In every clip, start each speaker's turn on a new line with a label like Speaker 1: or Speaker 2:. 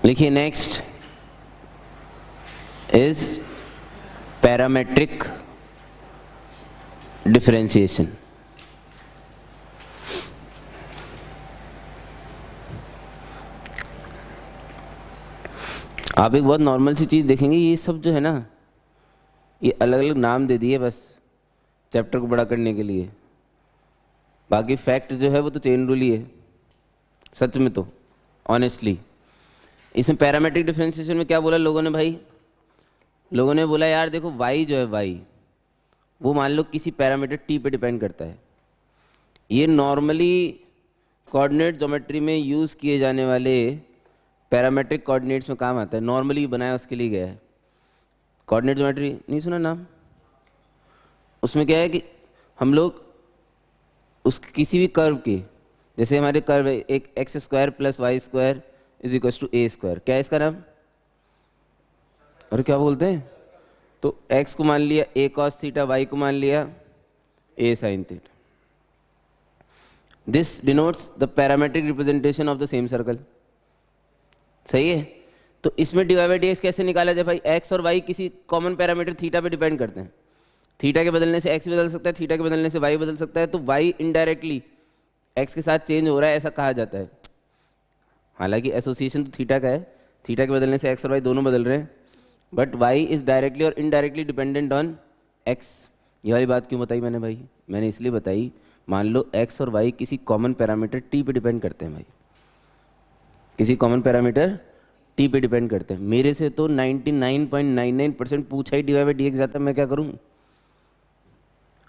Speaker 1: लिखिए next is parametric differentiation. आप एक बहुत नॉर्मल सी चीज़ देखेंगे, ये सब जो है ना, ये अलग अलग नाम दे दिए बस चैप्टर को बड़ा करने के लिए। बाकी फैक्ट जो है वो तो चेन रूल ही है सच में। तो ऑनेस्टली इसमें पैरामेट्रिक डिफरेंशिएशन में क्या बोला लोगों ने भाई? लोगों ने बोला यार देखो y जो है y वो मान लो किसी पैरामीटर t पे डिपेंड करता है। ये नॉर्मली कोऑर्डिनेट ज्योमेट्री में यूज़ किए जाने वाले पैरामेट्रिक कोऑर्डिनेट्स में काम आता है। नॉर्मली बनाया उसके लिए गया है। कोऑर्डिनेट ज्योमेट्री नहीं सुना नाम? उसमें क्या है कि हम लोग उस किसी भी कर्व के, जैसे हमारे कर्व है एक x square plus y square is equal to a square, क्या है इसका नाम? अरे क्या बोलते हैं? तो x को मान लिया a cos थीटा, y को मान लिया a sin theta. This denotes the parametric representation of the same circle. सही है? तो इसमें dy बाई dx कैसे निकाला जाए भाई? x और y किसी कॉमन पैरामीटर थीटा पे डिपेंड करते हैं। थीटा के बदलने से x बदल सकता है, थीटा के बदलने से y बदल सकता है, तो y इनडायरेक्टली x के साथ चेंज हो रहा है ऐसा कहा जाता है। हालांकि एसोसिएशन तो थीटा का है, थीटा के बदलने से x और y दोनों बदल रहे हैं, बट y इज डायरेक्टली और इनडायरेक्टली डिपेंडेंट ऑन x। ये वाली बात क्यों बताई मैंने भाई? मैंने इसलिए बताई, मान लो x और y किसी कॉमन पैरामीटर t पे डिपेंड करते हैं भाई, किसी कॉमन पैरामीटर t पे डिपेंड करते हैं। मेरे से तो 99.99% पूछा ही dy बाई dx जाता है, मैं क्या करूं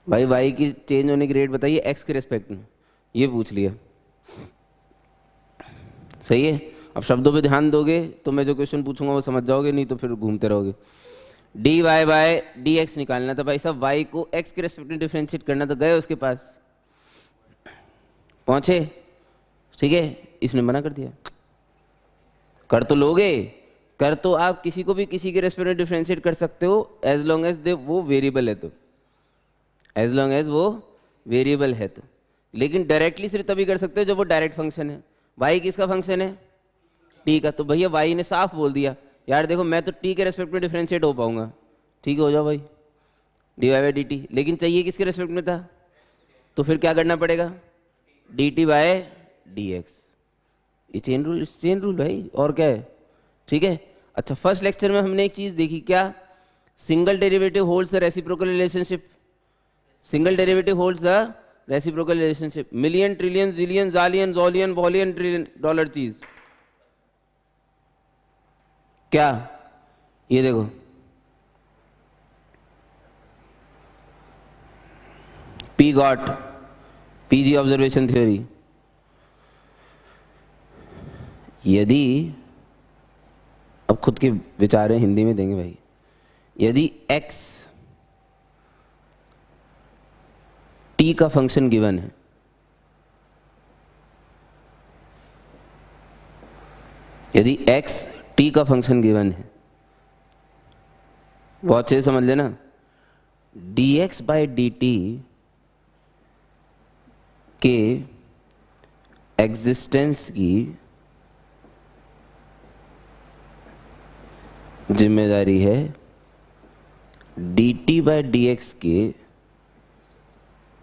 Speaker 1: भाई? y की चेंज होने की रेट बताइए x के रेस्पेक्ट में, ये पूछ लिया। सही है? अब शब्दों पे ध्यान दोगे तो मैं जो क्वेश्चन पूछूंगा वो समझ जाओगे, नहीं तो फिर घूमते रहोगे। dy बाय dx निकालना था भाई साहब, y को x के रेस्पेक्ट में डिफरेंशिएट करना, तो गए उसके पास, पहुंचे, ठीक है? इसने मना कर दिया। कर तो लोगे, कर तो आप किसी को भी किसी के रेस्पेक्ट में डिफरेंशिएट कर सकते हो एज लॉन्ग एज वो वेरिएबल है, तो एज लॉन्ग एज वो वेरिएबल है तो। लेकिन डायरेक्टली सिर्फ तभी कर सकते हो जब वो डायरेक्ट फंक्शन है। y किसका फंक्शन है? t का। तो भैया y ने साफ बोल दिया यार देखो मैं तो t के रेस्पेक्ट में डिफरेंशिएट हो पाऊंगा, ठीक है हो जाओ भाई dy बाई dt। लेकिन चाहिए किसके रेस्पेक्ट में था? तो फिर क्या करना पड़ेगा? dt by dx। ये चेन रूल भाई, और क्या है? ठीक है। अच्छा, फर्स्ट लेक्चर में हमने एक चीज देखी, क्या? Single derivative holds the reciprocal relationship. Single derivative holds the reciprocal relationship. Million, trillion, jillion, जालियन, जॉलियन, वॉलियन, ट्रिलियन डॉलर चीज क्या? ये देखो, पी गॉट, पीजी ऑब्जर्वेशन थ्योरी। यदि, अब खुद के विचार हैं, हिंदी में देंगे भाई, यदि x t का फंक्शन गिवन है, यदि x t का फंक्शन गिवन है, बहुत अच्छे से समझ लेना, dx बाई dt के एग्जिस्टेंस की जिम्मेदारी है dt बाई dx के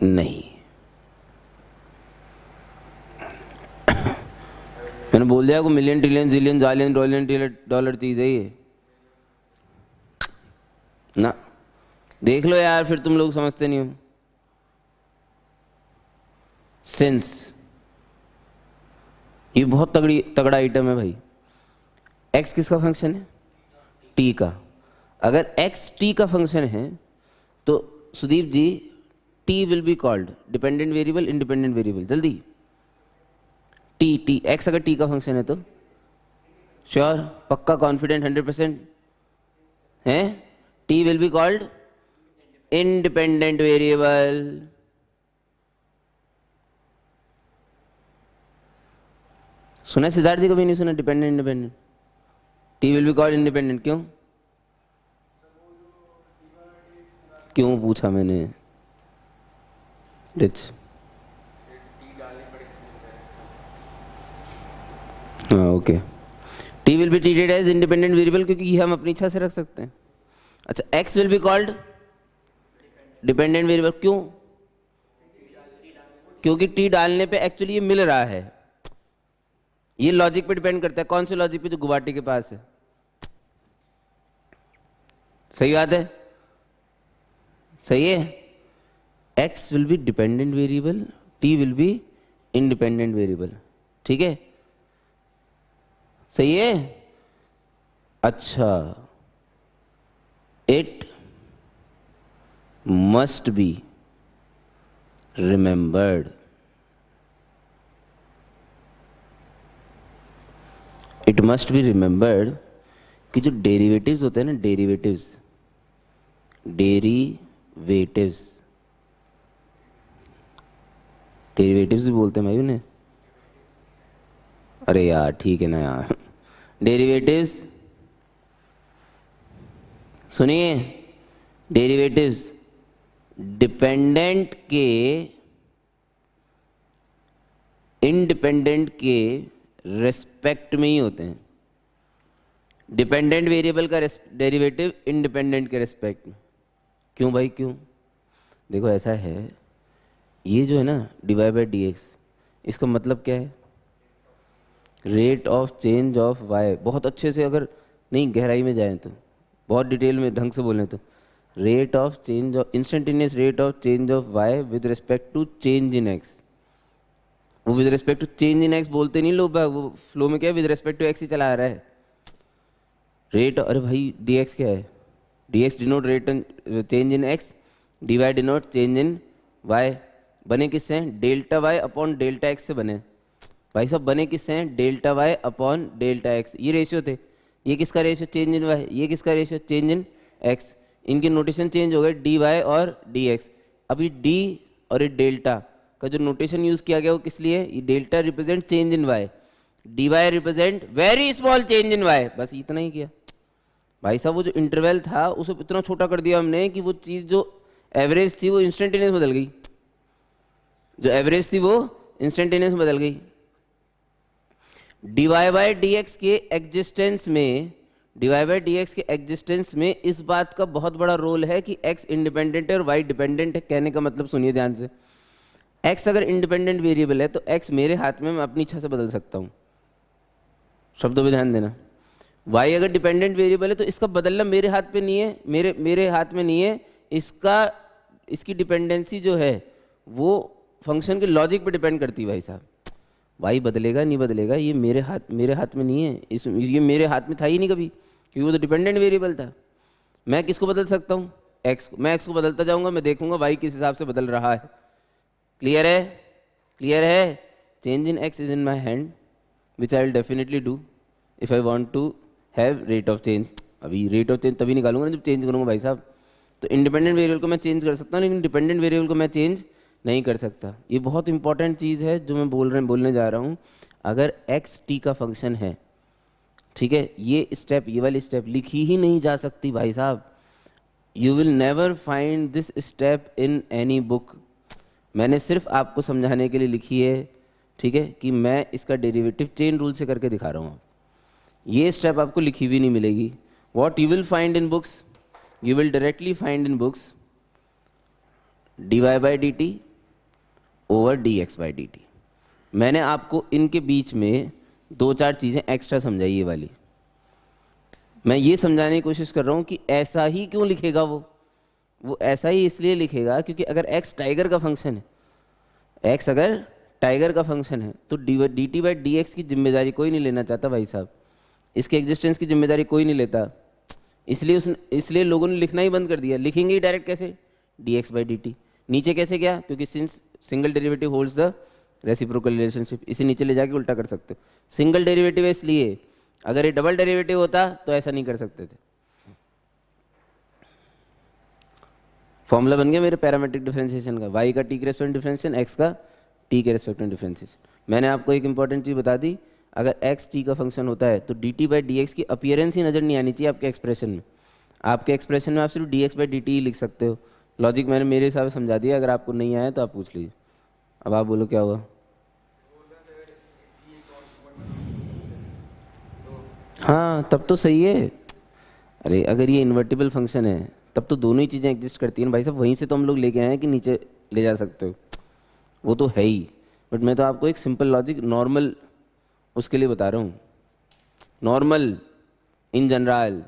Speaker 1: नहीं। मैंने बोल दिया को मिलियन, ट्रिलियन, जिलियन, जालियन, रॉलियन डॉलर चीज है ये ना। देख लो यार, फिर तुम लोग समझते नहीं हो। सिंस ये बहुत तगड़ा आइटम है भाई। x किसका फंक्शन है? t का। अगर x t का फंक्शन है तो Sudeep ji t will be called dependent variable, independent variable. जल्दी, t x अगर t का फंक्शन है तो श्योर, पक्का, कॉन्फिडेंट, 100% है? t will be called independent variable. सुना सिद्धार्थ जी? कभी नहीं सुना dependent independent? T will be called independent. क्यों? क्यों पूछा मैंने? रिच, हाँ okay, t will be treated as independent variable, क्योंकि ये हम अपनी इच्छा से रख सकते हैं। अच्छा, x will be called dependent variable, क्यों? क्योंकि टी डालने पे एक्चुअली ये मिल रहा है। ये लॉजिक पे डिपेंड करता है, कौन से लॉजिक पे? जो गुवाहाटी के पास है। सही बात है, सही है। X will be dependent variable, T will be independent variable, ठीक है, सही है। अच्छा, it must be remembered, it must be remembered कि जो डेरिवेटिव्स होते हैं ना, डेरिवेटिव्स भी बोलते हैं भाई उन्हें। अरे यार ठीक है ना यार, डेरिवेटिव्स सुनिए, डेरिवेटिव्स डिपेंडेंट के इंडिपेंडेंट के रेस्पेक्ट में ही होते हैं। डिपेंडेंट वेरिएबल का डेरिवेटिव इंडिपेंडेंट के रेस्पेक्ट में। क्यों भाई, क्यों? देखो ऐसा है, ये जो है ना dy बाई डी एक्स, इसका मतलब क्या है? Rate of change of y। बहुत अच्छे से अगर नहीं गहराई में जाएं तो, बहुत डिटेल में ढंग से बोलें तो, rate of change of instantaneous rate of change of y with respect to change in x। वो with respect to change in x बोलते नहीं लोग, वो फ्लो में क्या है, विद रिस्पेक्ट टू x ही चला आ रहा है। रेट, अरे भाई dx क्या है? dx denote rate change in x, dy denote change in y। बने किससे हैं? Delta y upon delta x से बने। भाई साहब बने किससे हैं? Delta y upon delta x, ये रेशियो थे। ये किसका रेशियो? Change in y। ये किसका रेशियो? Change in x। इनके नोटेशन चेंज हो गए, dy और dx। अभी d और ये डेल्टा का जो नोटेशन यूज किया गया वो किस लिए? ये delta represent change in y, dy represent very small change in y। बस इतना ही किया भाई साहब। वो जो इंटरवल था उसे इतना छोटा कर दिया हमने कि वो चीज़ जो एवरेज थी वो इंस्टेंटेनियस बदल गई, जो एवरेज थी वो इंस्टेंटेनियस बदल गई। dy बाई डी एक्स के एग्जिस्टेंस में, dy बाई डी एक्स के एग्जिस्टेंस में इस बात का बहुत बड़ा रोल है कि x इंडिपेंडेंट है और y डिपेंडेंट है। कहने का मतलब सुनिए ध्यान से, x अगर इंडिपेंडेंट वेरिएबल है तो x मेरे हाथ में, मैं अपनी इच्छा से बदल सकता हूँ। शब्दों पे ध्यान देना। y अगर डिपेंडेंट वेरिएबल है तो इसका बदलना मेरे हाथ पे नहीं है, मेरे हाथ में नहीं है। इसकी डिपेंडेंसी जो है वो फंक्शन के लॉजिक पे डिपेंड करती है भाई साहब। y बदलेगा नहीं बदलेगा ये मेरे हाथ में नहीं है। ये मेरे हाथ में था ही नहीं कभी, क्योंकि वो तो डिपेंडेंट वेरिएबल था। मैं किसको बदल सकता हूँ? x को। मैं x को बदलता जाऊंगा, मैं देखूंगा y किस हिसाब से बदल रहा है। क्लियर है? क्लियर है? Change in x is in my hand which I will definitely do if I want to have rate of change. अभी रेट ऑफ चेंज तभी निकालूंगा ना जब चेंज करूंगा भाई साहब। तो इंडिपेंडेंट वेरिएबल को मैं चेंज कर सकता हूँ, लेकिन डिपेंडेंट वेरिएबल को मैं चेंज नहीं कर सकता। ये बहुत इंपॉर्टेंट चीज़ है जो मैं बोलने जा रहा हूँ। अगर एक्स टी का फंक्शन है, ठीक है, ये स्टेप, ये वाली स्टेप लिखी ही नहीं जा सकती भाई साहब। You will never find this step in any book. मैंने सिर्फ आपको समझाने के लिए लिखी है, ठीक है, कि मैं इसका डेरिवेटिव चेन रूल से करके दिखा रहा हूँ। ये स्टेप आपको लिखी हुई नहीं मिलेगी। What you will find in books, you will directly find in books dy by d t over dx by d T. मैंने आपको इनके बीच में 2-4 चीज़ें एक्स्ट्रा समझाई, ये वाली। मैं ये समझाने की कोशिश कर रहा हूँ कि ऐसा ही क्यों लिखेगा वो ऐसा ही इसलिए लिखेगा क्योंकि अगर x टाइगर का फंक्शन है, x अगर टाइगर का फंक्शन है तो D t by d x की जिम्मेदारी कोई नहीं लेना चाहता भाई साहब। इसके एग्जिस्टेंस की जिम्मेदारी कोई नहीं लेता। इसलिए लोगों ने लिखना ही बंद कर दिया। लिखेंगे ही डायरेक्ट कैसे? dx by d T. नीचे कैसे गया? क्योंकि since single derivative holds the reciprocal relationship, इसे नीचे ले जाके उल्टा कर सकते हो। सिंगल डेरिवेटिव है इसलिए, अगर ये डबल डेरिवेटिव होता तो ऐसा नहीं कर सकते थे। फॉर्मूला बन गया मेरे पैरामेट्रिक डिफरेंशिएशन का, y का t के रेस्पेक्ट में डिफरेंशिएशन, x का t के रेस्पेक्ट में डिफरेंशिएशन। मैंने आपको एक इंपॉर्टेंट चीज़ बता दी, अगर x t का फंक्शन होता है तो dt बाई डी की अपीयरेंस ही नज़र नहीं आनी चाहिए आपके एक्सप्रेशन में। आपके एक्सप्रेशन में आप सिर्फ dx बाई डी ही लिख सकते हो। लॉजिक मैंने मेरे हिसाब से समझा दिया, अगर आपको नहीं आया तो आप पूछ लीजिए। अब आप बोलो क्या हुआ? हाँ तब तो सही है। अरे अगर ये इन्वर्टिबल फंक्शन है तब तो दोनों ही चीज़ें एग्जिस्ट करती हैं भाई साहब, वहीं से तो हम लोग लेके आए हैं कि नीचे ले जा सकते हो, वो तो है ही। बट मैं तो आपको एक सिंपल लॉजिक नॉर्मल उसके लिए बता रहा हूँ, नॉर्मल इन जनरल।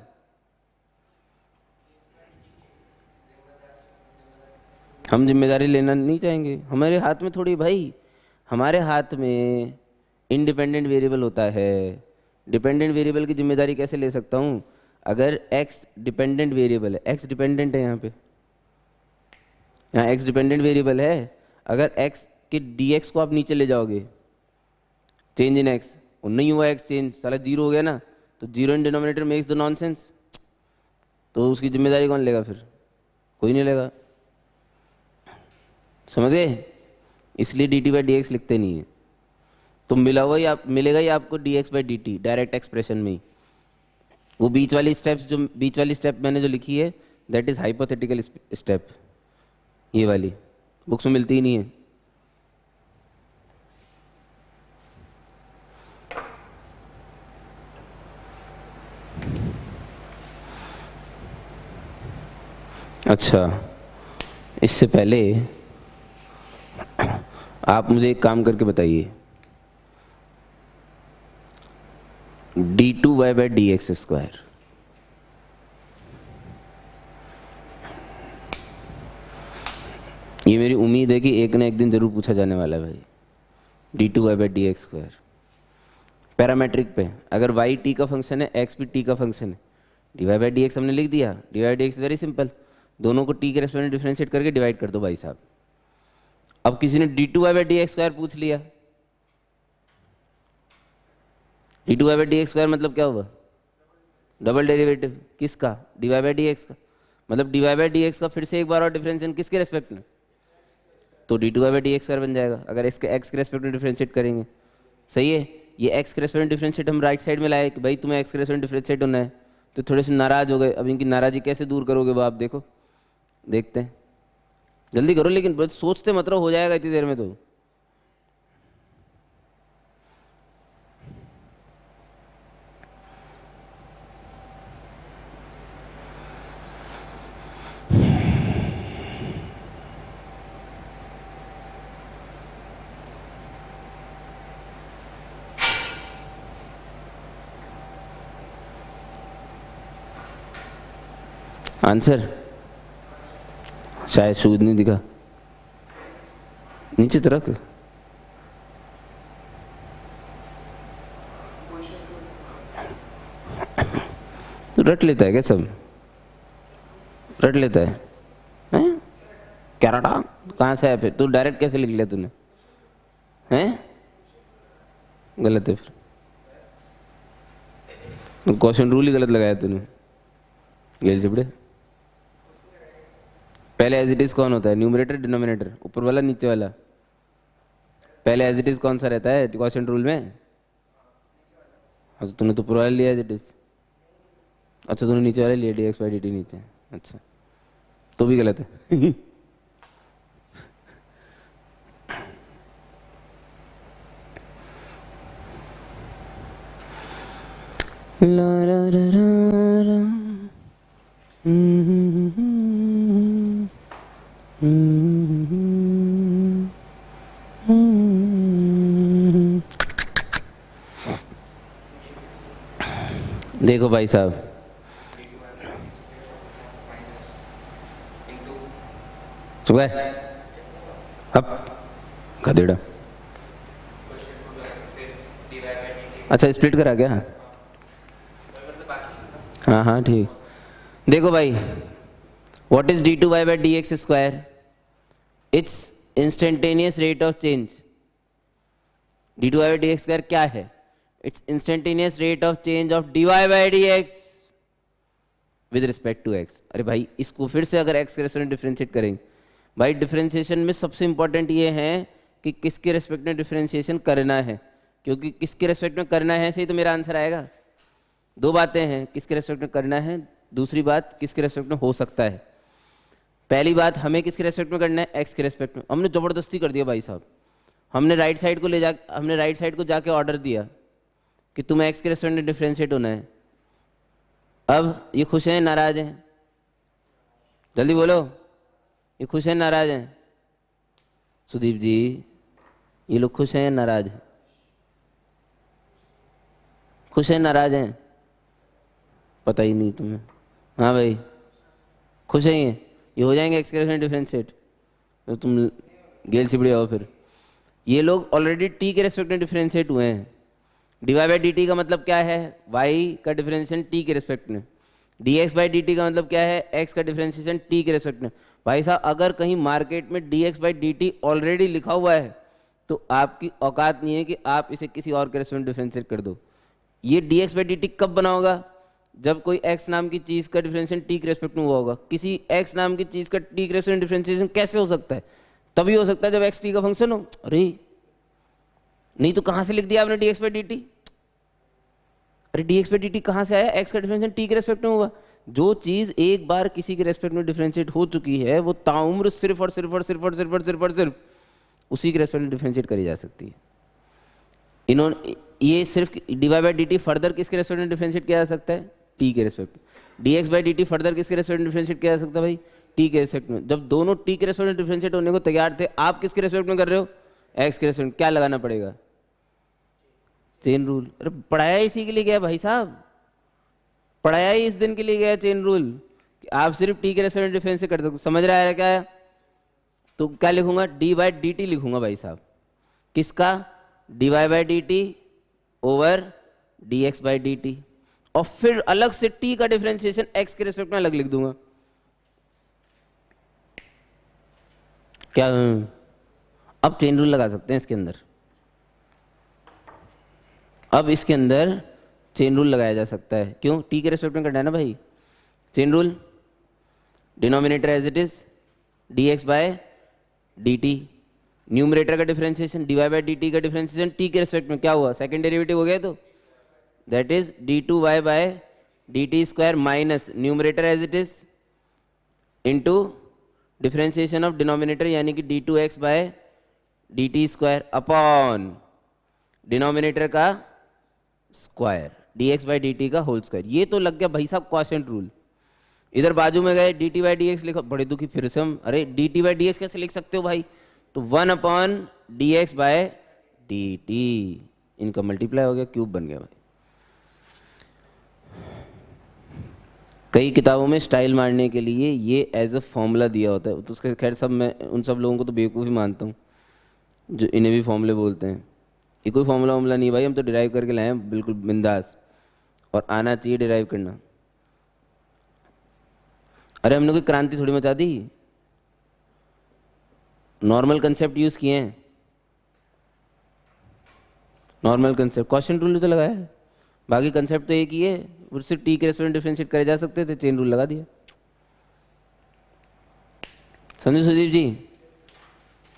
Speaker 1: हम जिम्मेदारी लेना नहीं चाहेंगे, हमारे हाथ में थोड़ी भाई, हमारे हाथ में इंडिपेंडेंट वेरिएबल होता है। डिपेंडेंट वेरिएबल की जिम्मेदारी कैसे ले सकता हूँ? अगर x डिपेंडेंट वेरिएबल है, x डिपेंडेंट है यहाँ पे, यहाँ x डिपेंडेंट वेरिएबल है, अगर x के dx को आप नीचे ले जाओगे, चेंज इन x, और नहीं हुआ x चेंज, साला जीरो हो गया ना, तो zero in denominator makes the nonsense, तो उसकी जिम्मेदारी कौन लेगा फिर? कोई नहीं लेगा, समझ गए? इसलिए D t by d x लिखते नहीं है। तो मिलेगा ही आपको D x by d T direct expression में ही। वो बीच वाली स्टेप मैंने जो लिखी है दैट इज हाइपोथेटिकल स्टेप, ये वाली बुक्स में मिलती ही नहीं है। अच्छा, इससे पहले आप मुझे एक काम करके बताइए, d two y by d x square, ये मेरी उम्मीद है कि एक ना एक दिन जरूर पूछा जाने वाला है भाई। D two y by d x square parametric पे, अगर वाई टी का फंक्शन है, एक्स भी टी का फंक्शन है, d y by d x हमने लिख दिया। D y d x very simple, दोनों को टी के रेस्पेक्ट में डिफरेंशिएट करके डिवाइड कर दो भाई साहब। अब किसी ने d two y by d x square पूछ लिया, d two y by d x square मतलब क्या हुआ? डबल डेरिवेटिव किसका? D y by d x का, मतलब d y by d x का फिर से एक बार और डिफरेंशिएशन किसके रेस्पेक्ट में? तो d two y by d x square बन जाएगा अगर इसके एक्स के रेस्पेक्ट में डिफरेंशिएट करेंगे। सही है, ये एक्स के रेस्पेक्ट में डिफरेंशिएट हम राइट साइड में लाए कि भाई तुम्हें एक्स के रेस्पेक्ट में डिफरेंशिएट होना है, तो थोड़े से नाराज हो गए। अब इनकी नाराजी कैसे दूर करोगे वो आप देखो, देखते हैं, जल्दी करो, लेकिन बस सोचते मत रहो, हो जाएगा इतनी देर में। तो आंसर शायद शूज नहीं दिखा, नीचे तो रख। तू रट लेता है क्या सब? रट लेता है हैं? क्या रटा? कहाँ से है फिर? तू डायरेक्ट कैसे लिख लिया तूने? हैं? गलत है फिर, क्वेश्चन रूल ही गलत लगाया तूने। गेल चिपड़े, पहले एज इट इज कौन होता है? न्यूमरेटर डिनोमिनेटर, ऊपर वाला नीचे वाला? पहले एज इट इज कौन सा रहता है क्वेश्चन रूल में? हाँ तो तूने तो ऊपर वाला लिया एज इट इज। अच्छा तूने नीचे वाला लिया D x by d T नीचे, अच्छा तो भी गलत है। ला रा रा रा रा देखो भाई साहब, सुबह अब गधेड़ा, अच्छा स्प्लिट करा क्या? हाँ हाँ ठीक। देखो भाई, what is d two y by d x square? It's instantaneous rate of change. D two y by d x square क्या है? It's instantaneous rate of change of d y by d x with respect to x. अरे भाई इसको फिर से अगर x के respect में डिफ्रेंशिएट करेंगे, भाई डिफ्रेंशिएशन में सबसे इंपॉर्टेंट ये है कि किसके रेस्पेक्ट में डिफ्रेंशिएशन करना है, क्योंकि किसके रेस्पेक्ट में करना है से ही तो मेरा आंसर आएगा। दो बातें हैं, किसके रेस्पेक्ट में करना है, दूसरी बात किसके रेस्पेक्ट में हो सकता है। पहली बात, हमें किसके रेस्पेक्ट में करना है? एक्स के रेस्पेक्ट में। हमने ज़बरदस्ती कर दिया भाई साहब, हमने राइट साइड को जाके ऑर्डर दिया कि तुम्हें एक्स के रेस्पेक्ट में डिफ्रेंशिएट होना है। अब ये खुश हैं नाराज हैं? जल्दी बोलो, ये खुश हैं नाराज हैं? सुदीप जी, ये लोग खुश हैं या नाराज हैं? खुश हैं नाराज हैं? पता ही नहीं तुम्हें। हाँ भाई, खुश हैं ये हो जाएंगे एक्स के रेस्पेक्ट में डिफ्रेंशिएट? तो तुम गेल सिबड़े हो फिर। ये लोग ऑलरेडी टी के रेस्पेक्ट में डिफ्रेंशिएट हुए हैं। डीवाई बाई डी टी का मतलब क्या है? वाई का डिफरेंशिएशन टी के रेस्पेक्ट में। D x by d t का मतलब क्या है? एक्स का डिफरेंशिएशन टी के रेस्पेक्ट में। भाई साहब, अगर कहीं मार्केट में d x by d T already लिखा हुआ है तो आपकी औकात नहीं है कि आप इसे किसी और के रेस्पेक्ट में डिफरेंशिएट कर दो। ये D x by d T कब बना होगा? जब कोई एक्स नाम की चीज़ का डिफरेंशिएशन टी के रेस्पेक्ट में हुआ होगा। किसी एक्स नाम की चीज़ का टी के रेस्पेक्ट में डिफरेंशिएशन कैसे हो सकता है? तभी हो सकता है जब एक्स टी का फंक्शन हो। अरे नहीं तो कहाँ से लिख दिया आपने d x by d t? अरे d x by d t कहाँ से आया? एक्स का डिफरेंशिएशन टी के रेस्पेक्ट में होगा। जो चीज़ एक बार किसी के रेस्पेक्ट में डिफरेंशिएट हो चुकी है वो ताउम्र सिर्फ और सिर्फ और सिर्फ और सिर्फ और सिर्फ और सिर्फ उसी के रेस्पेक्ट में डिफरेंशिएट करी जा सकती है। इन्होंने ये सिर्फ d y by d t further किसके रेस्पेक्ट में डिफरेंशिएट किया जा सकता है? टी के रेस्पेक्ट में। D x by d t further किसके रेस्पेक्ट में डिफरेंशिएट किया जा सकता है भाई? टी के रेस्पेक्ट में। जब दोनों टी के रेस्पेक्ट में डिफरेंशिएट होने को तैयार थे, आप किसके रेस्पेक्ट में कर रहे हो? एक्स के रेस्पेक्ट में। क्या लगाना पड़ेगा? Chain rule. अरे पढ़ाया इसी के लिए गया भाई साहब, पढ़ाया ही इस दिन के लिए गया चेन रूल कि आप सिर्फ टी के रेस्पेक्ट में डिफरेंशिएट कर सकते। समझ रहा है क्या है? तो क्या लिखूंगा? डी बाई डी टी लिखूंगा भाई साहब। किसका? D y by d t over d x by d t. और फिर अलग से टी का डिफरेंशिएशन एक्स के रेस्पेक्ट में अलग लिख दूंगा। क्या अब चेन रूल लगा सकते हैं इसके अंदर? अब इसके अंदर चेन रूल लगाया जा सकता है। क्यों? टी के रेस्पेक्ट में करना है ना भाई। Chain rule, denominator as it is d x by d t, numerator का differentiation d y by d t का डिफरेंशिएशन टी के रेस्पेक्ट में क्या हुआ? सेकंड डेरिवेटिव हो गया, तो that is d two y by d t square minus numerator as it is into differentiation of denominator यानी कि d two x by d t square upon denominator का square d x by d t का whole square. ये तो लग गया भाई साहब क्वोशिएंट रूल। इधर बाजू में गए d t by d x लिखो, बड़े दुखी फिर से हम। अरे d t by d x कैसे लिख सकते हो भाई? तो 1 upon d x by d t, इनका मल्टीप्लाई हो गया, क्यूब बन गया भाई। कई किताबों में स्टाइल मारने के लिए ये एज अ फॉर्मूला दिया होता है, तो उसके खैर सब मैं उन सब लोगों को तो बेवकूफ़ ही मानता हूँ जो इन्हें भी फॉर्मूले बोलते हैं। ये कोई फॉर्मूला वॉर्मूला नहीं भाई, हम तो डिराइव करके लाए हैं बिल्कुल बिंदास, और आना चाहिए डिराइव करना। अरे हमने कोई क्रांति थोड़ी मचा दी, नॉर्मल कंसेप्ट यूज किए हैं। नॉर्मल कंसेप्ट क्वोशिएंट रूल तो लगाया है, बाकी कंसेप्ट तो एक ही है। सिर्फ टी के रेस्पेक्ट में डिफरेंशिएट करे जा सकते थे, चेन रूल लगा दिया। समझे सुदीप जी?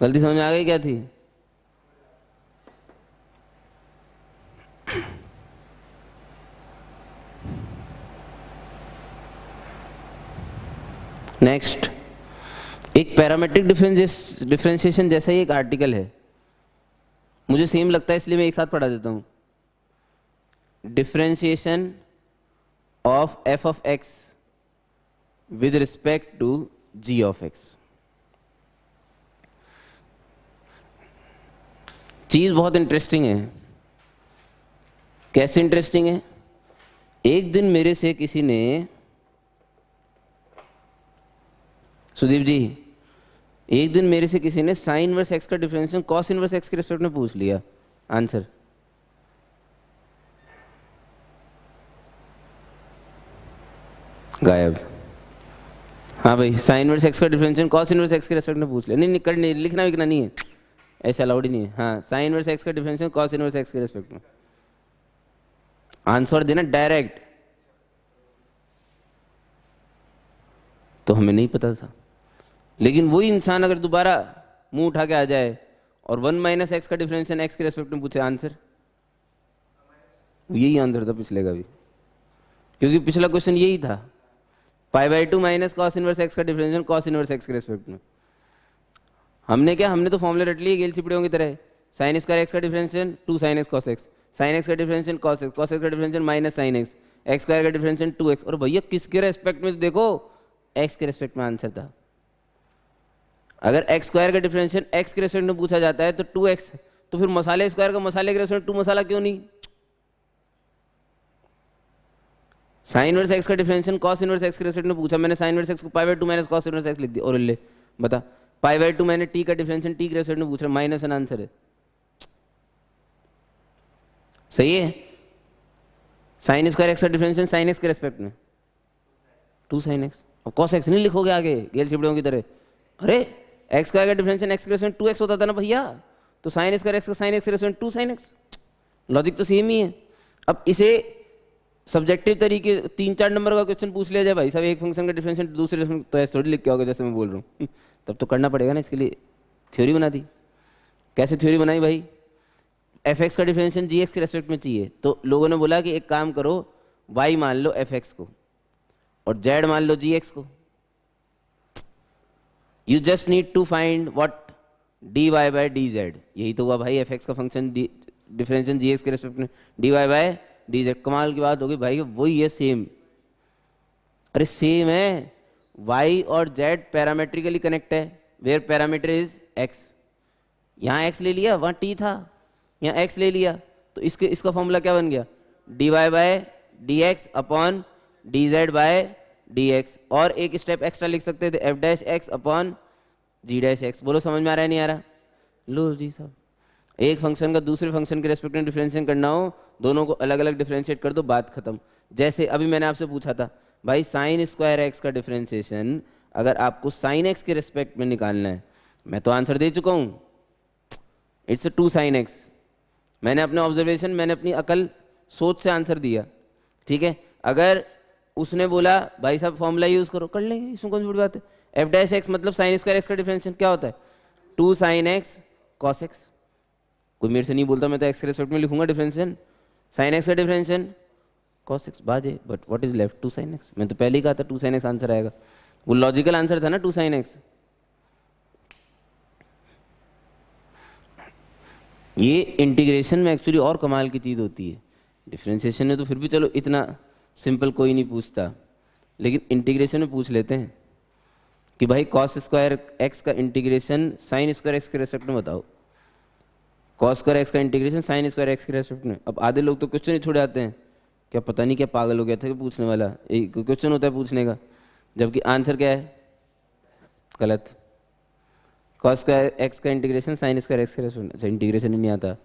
Speaker 1: गलती समझ में आ गई क्या थी? नेक्स्ट, एक पैरामेट्रिक डिफरेंशिएशन जैसा ही एक आर्टिकल है, मुझे सेम लगता है इसलिए मैं एक साथ पढ़ा देता हूं। Differentiation of f of x with respect to g of x. चीज बहुत इंटरेस्टिंग है। कैसे इंटरेस्टिंग है? एक दिन मेरे से किसी ने, सुदीप जी, एक दिन मेरे से किसी ने साइन इनवर्स एक्स का डिफरेंशिएशन कॉस इनवर्स एक्स के रिस्पेक्ट में पूछ लिया। आंसर गायब। हाँ भाई, साइन इनवर्स एक्स का डिफरेंशिएशन कॉस इनवर्स एक्स के रिस्पेक्ट में पूछ लिया। नहीं नहीं, लिखना विखना नहीं है, ऐसा अलाउड ही नहीं है। हाँ, साइन इनवर्स एक्स का डिफरेंशिएशन कॉस इनवर्स एक्स के रिस्पेक्ट में। आंसर देना डायरेक्ट। तो हमें नहीं पता था, लेकिन वही इंसान अगर दोबारा मुंह उठा के आ जाए और 1 माइनस एक्स का डिफरेंशिएशन एक्स के रेस्पेक्ट में पूछे, आंसर यही आंसर था पिछले का भी, क्योंकि पिछला क्वेश्चन यही था, π/2 माइनस कॉस इनवर्स एक्स का डिफरेंशिएशन कॉस इनवर्स एक्स के रेस्पेक्ट में। हमने क्या, हमने तो फॉर्मूले रट लिए गेल चिपड़ियों की तरह। साइन स्क्वायर एक्स का differentiation 2 sine x cos x, sine x का differential cos x, cos x का differential minus sine x, x square का डिफरेंशियल 2x। और भैया किसके रेस्पेक्ट में, देखो एक्स के रेस्पेक्ट में आंसर था। अगर एक्स स्क्वायर का डिफरेंशियल एक्स के रेस्पेक्ट में पूछा जाता है तो 2x, तो फिर मसाले स्क्वायर का मसाले के रेस्पेक्ट 2 मसाला क्यों नहीं? साइन इनवर्स एक्स का डिफरेंशियल कॉस इनवर्स एक्स के रेस्पेक्ट में पूछा, मैंने साइन इनवर्स एक्स को पाई/2 माइनस कॉस इनवर्स एक्स लिख दिया, और ले बता पाई/2 मैंने टी का डिफरेंशियल टी के रेस्पेक्ट में पूछ रहा, माइनस एन आंसर है। सही है। साइन स्क्वायर एक्स का डिफरेंशियल साइन एक्स के रेस्पेक्ट में 2 साइन एक्स, और कॉस एक्स नहीं लिखोगे आगे गेल चिपड़ियों की तरह। अरे एक्स स्क्वायर का डिफरेंशियल एक्स के रेस्पेक्ट 2x होता था ना भैया, तो साइन स्क्वायर एक्स का साइन एक्स के रेस्पेक्ट 2 साइन एक्स, लॉजिक तो सेम ही है। अब इसे सब्जेक्टिव तरीके 3-4 नंबर का क्वेश्चन पूछ लिया जाए भाई साहब, एक फंक्शन का डिफरेंशियल दूसरे तो ऐसे थोड़ी लिख के आओगे जैसे मैं बोल रहा हूँ तब तो करना पड़ेगा ना, इसके लिए थ्योरी बना दी। कैसे थ्योरी बनाई भाई? एफ एक्स का डिफरेंशियल जी एक्स के रेस्पेक्ट में चाहिए, तो लोगों ने बोला कि एक काम करो, वाई मान लो एफ एक्स को और जेड मान लो जी एक्स को। You just need to find what d y by d z, यही तो हुआ भाई एफ एक्स का फंक्शन डिफरेंशियल जी एक्स के रेस्पेक्ट में d y by d z. कमाल की बात होगी भाई, वही है सेम। अरे सेम है, y और z पैरामेट्रिकली कनेक्ट है, वेयर पैरामीटर इज x। यहाँ x ले लिया, वहाँ t था, यहाँ x ले लिया, तो इसका फॉर्मूला क्या बन गया? dy by d x upon d z by d x. और एक स्टेप एक्स्ट्रा लिख सकते थे, f dash x upon g dash x. बोलो समझ में आ रहा है नहीं आ रहा? लो जी साहब, एक फंक्शन का दूसरे फंक्शन के रेस्पेक्ट में डिफरेंशिएट करना हो, दोनों को अलग अलग डिफरेंशिएट कर दो, बात खत्म। जैसे अभी मैंने आपसे पूछा था भाई साइन स्क्वायर एक्स का डिफरेंशिएशन अगर आपको साइन एक्स के रेस्पेक्ट में निकालना है, मैं तो आंसर दे चुका हूँ, इट्स 2 साइन एक्स। मैंने अपने ऑब्जर्वेशन, मैंने अपनी अकल सोच से आंसर दिया, ठीक है। अगर उसने बोला भाई साहब फॉर्मूला यूज करो, कर लेंगे, इसमें कौन सी बड़ी बात है। एफ डैश एक्स मतलब साइन स्क्वायर एक्स का डिफरेंशिएशन क्या होता है? 2 साइन एक्स कॉस एक्स। कोई मेरे से नहीं बोलता, मैं तो एक्स के रेस्पेक्ट में लिखूंगा डिफरेंशिएशन, साइन एक्स का डिफरेंशिएशन कॉस एक्स, बाजे, but what is left? 2 sine x. मैं तो पहले ही कहा था 2 साइन एक्स आंसर आएगा, वो लॉजिकल आंसर था ना 2 साइन एक्स। ये इंटीग्रेशन में एक्चुअली और कमाल की चीज़ होती है। डिफरेंशिएशन में तो फिर भी चलो इतना सिंपल कोई नहीं पूछता, लेकिन इंटीग्रेशन में पूछ लेते हैं कि भाई कॉस स्क्वायर एक्स का इंटीग्रेशन साइन स्क्वायर एक्स के रेस्पेक्ट में बताओ, कॉस स्क्वायर एक्स का इंटीग्रेशन साइन स्क्वायर एक्स के रेस्पेक्ट में। अब आधे लोग तो क्वेश्चन ही छोड़ आते हैं, क्या पता नहीं क्या पागल हो गया था कि पूछने वाला, एक क्वेश्चन होता है पूछने का, जबकि आंसर क्या है? गलत। कॉस स्क्वायर एक्स का इंटीग्रेशन साइन स्क्वायर एक्स के रेस्पेक्ट में, अच्छा इंटीग्रेशन ही नहीं आता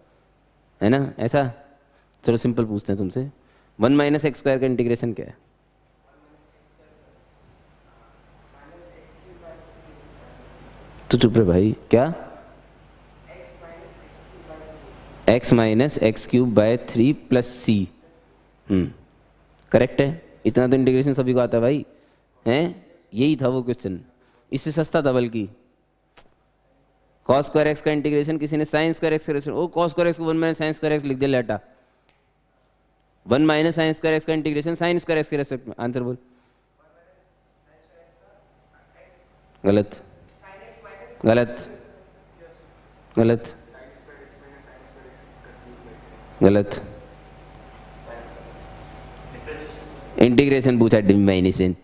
Speaker 1: है ना ऐसा। चलो सिंपल पूछते हैं तुमसे, 1 माइनस एक्स स्क्वायर का इंटीग्रेशन क्या है? तो चुप रहे भाई, क्या? x minus x cube by 3 plus c. Correct है, इतना तो इंटीग्रेशन सभी को आता है भाई, हैं? यही था वो क्वेश्चन, इससे सस्ता था बल्कि। कॉस स्क्वायर एक्स का इंटीग्रेशन किसी ने साइन स्क्वायर एक्स का, ओ कॉस स्क्वायर एक्स को 1 माइनस साइन स्क्वायर एक्स लिख दिया लेटा। 1 माइनस साइन स्क्वायर एक्स का इंटीग्रेशन साइन स्क्वायर एक्स के रेस्पेक्ट में, आंसर बोल। गलत गलत गलत गलत। इंटीग्रेशन पूछा, डिमाइनेशन।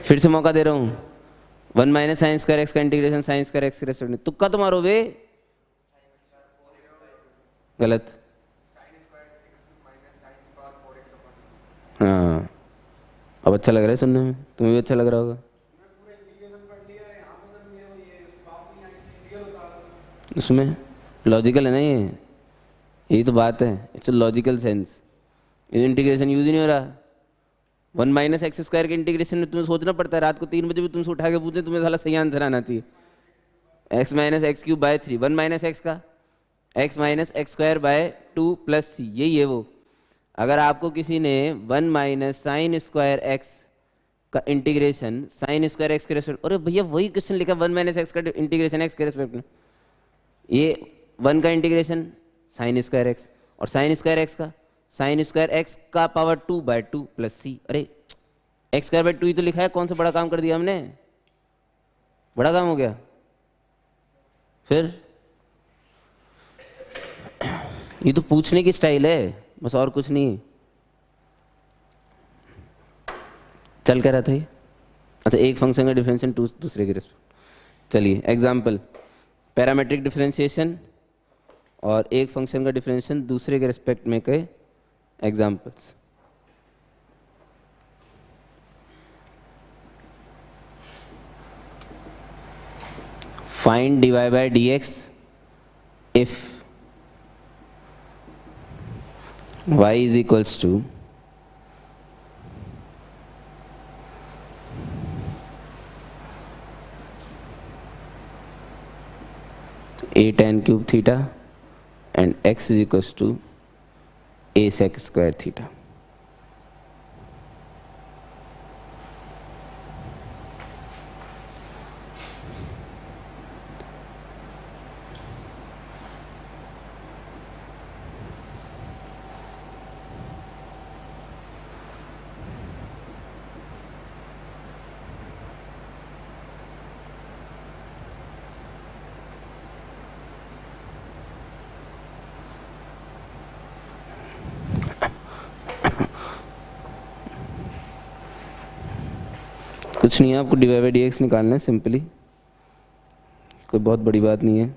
Speaker 1: फिर से मौका दे रहा हूँ, 1 माइनस साइन स्क्वायर एक्स का इंटीग्रेशन साइन स्क्वायर एक्स के रेस्पेक्ट में, तुक्का तो मारो बे। गलत। हाँ, अब अच्छा लग रहा है सुनने में, तुम्हें भी अच्छा लग रहा होगा। उसमें लॉजिकल है ना, ये यही तो बात है, it's logical sense. Integration use ही नहीं हो रहा। 1 माइनस एक्स स्क्वायर के इंटीग्रेशन में तुम्हें सोचना पड़ता है, रात को 3 बजे भी तुमसे उठा के पूछे, तुम्हें साला सही आंसर आना चाहिए। X minus x cube by 3, 1 minus x का x minus x square by 2 plus C, यही है वो। अगर आपको किसी ने 1 माइनस साइन स्क्वायर एक्स का इंटीग्रेशन साइन स्क्वायर एक्स के रेस्पेक्ट, अरे भैया वही क्वेश्चन लिखा 1 माइनस एक्स का इंटीग्रेशन एक्स के रेस्पेक्ट में, ये 1 का इंटीग्रेशन साइन स्क्वायर एक्स और साइन स्क्वायर एक्स का साइन स्क्वायर एक्स का पावर 2 बाय 2 प्लस सी। अरे एक्स स्क्वायर बाय 2 ही तो लिखा है, कौन सा बड़ा काम कर दिया हमने? बड़ा काम हो गया। फिर ये तो पूछने की स्टाइल है बस, और कुछ नहीं है। चल क्या रहा था ये? अच्छा, एक फंक्शन का डिफरेंशिएशन दूसरे के रिस्पेक्ट। चलिए एग्जाम्पल, पैरामेट्रिक डिफरेंशिएशन और एक फंक्शन का डिफरेंशिएशन दूसरे के रिस्पेक्ट में कहे examples. Find dy by dx if y is equals to a tan cube theta and x is equals to a sec square theta. कुछ नहीं है, आपको dy by dx निकालना है सिंपली, कोई बहुत बड़ी बात नहीं है।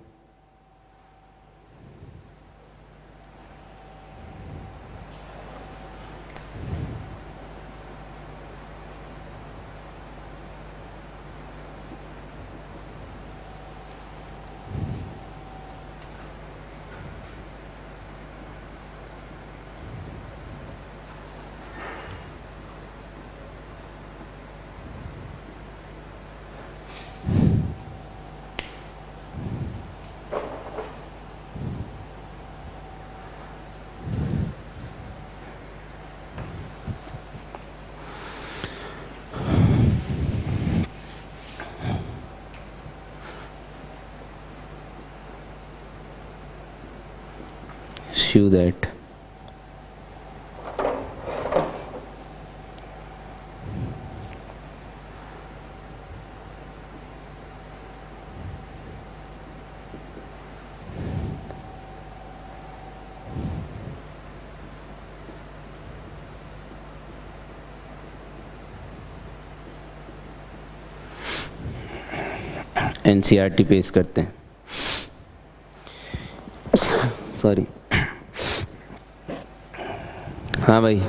Speaker 1: Show that NCERT पेश करते हैं। सॉरी, हाँ भाई,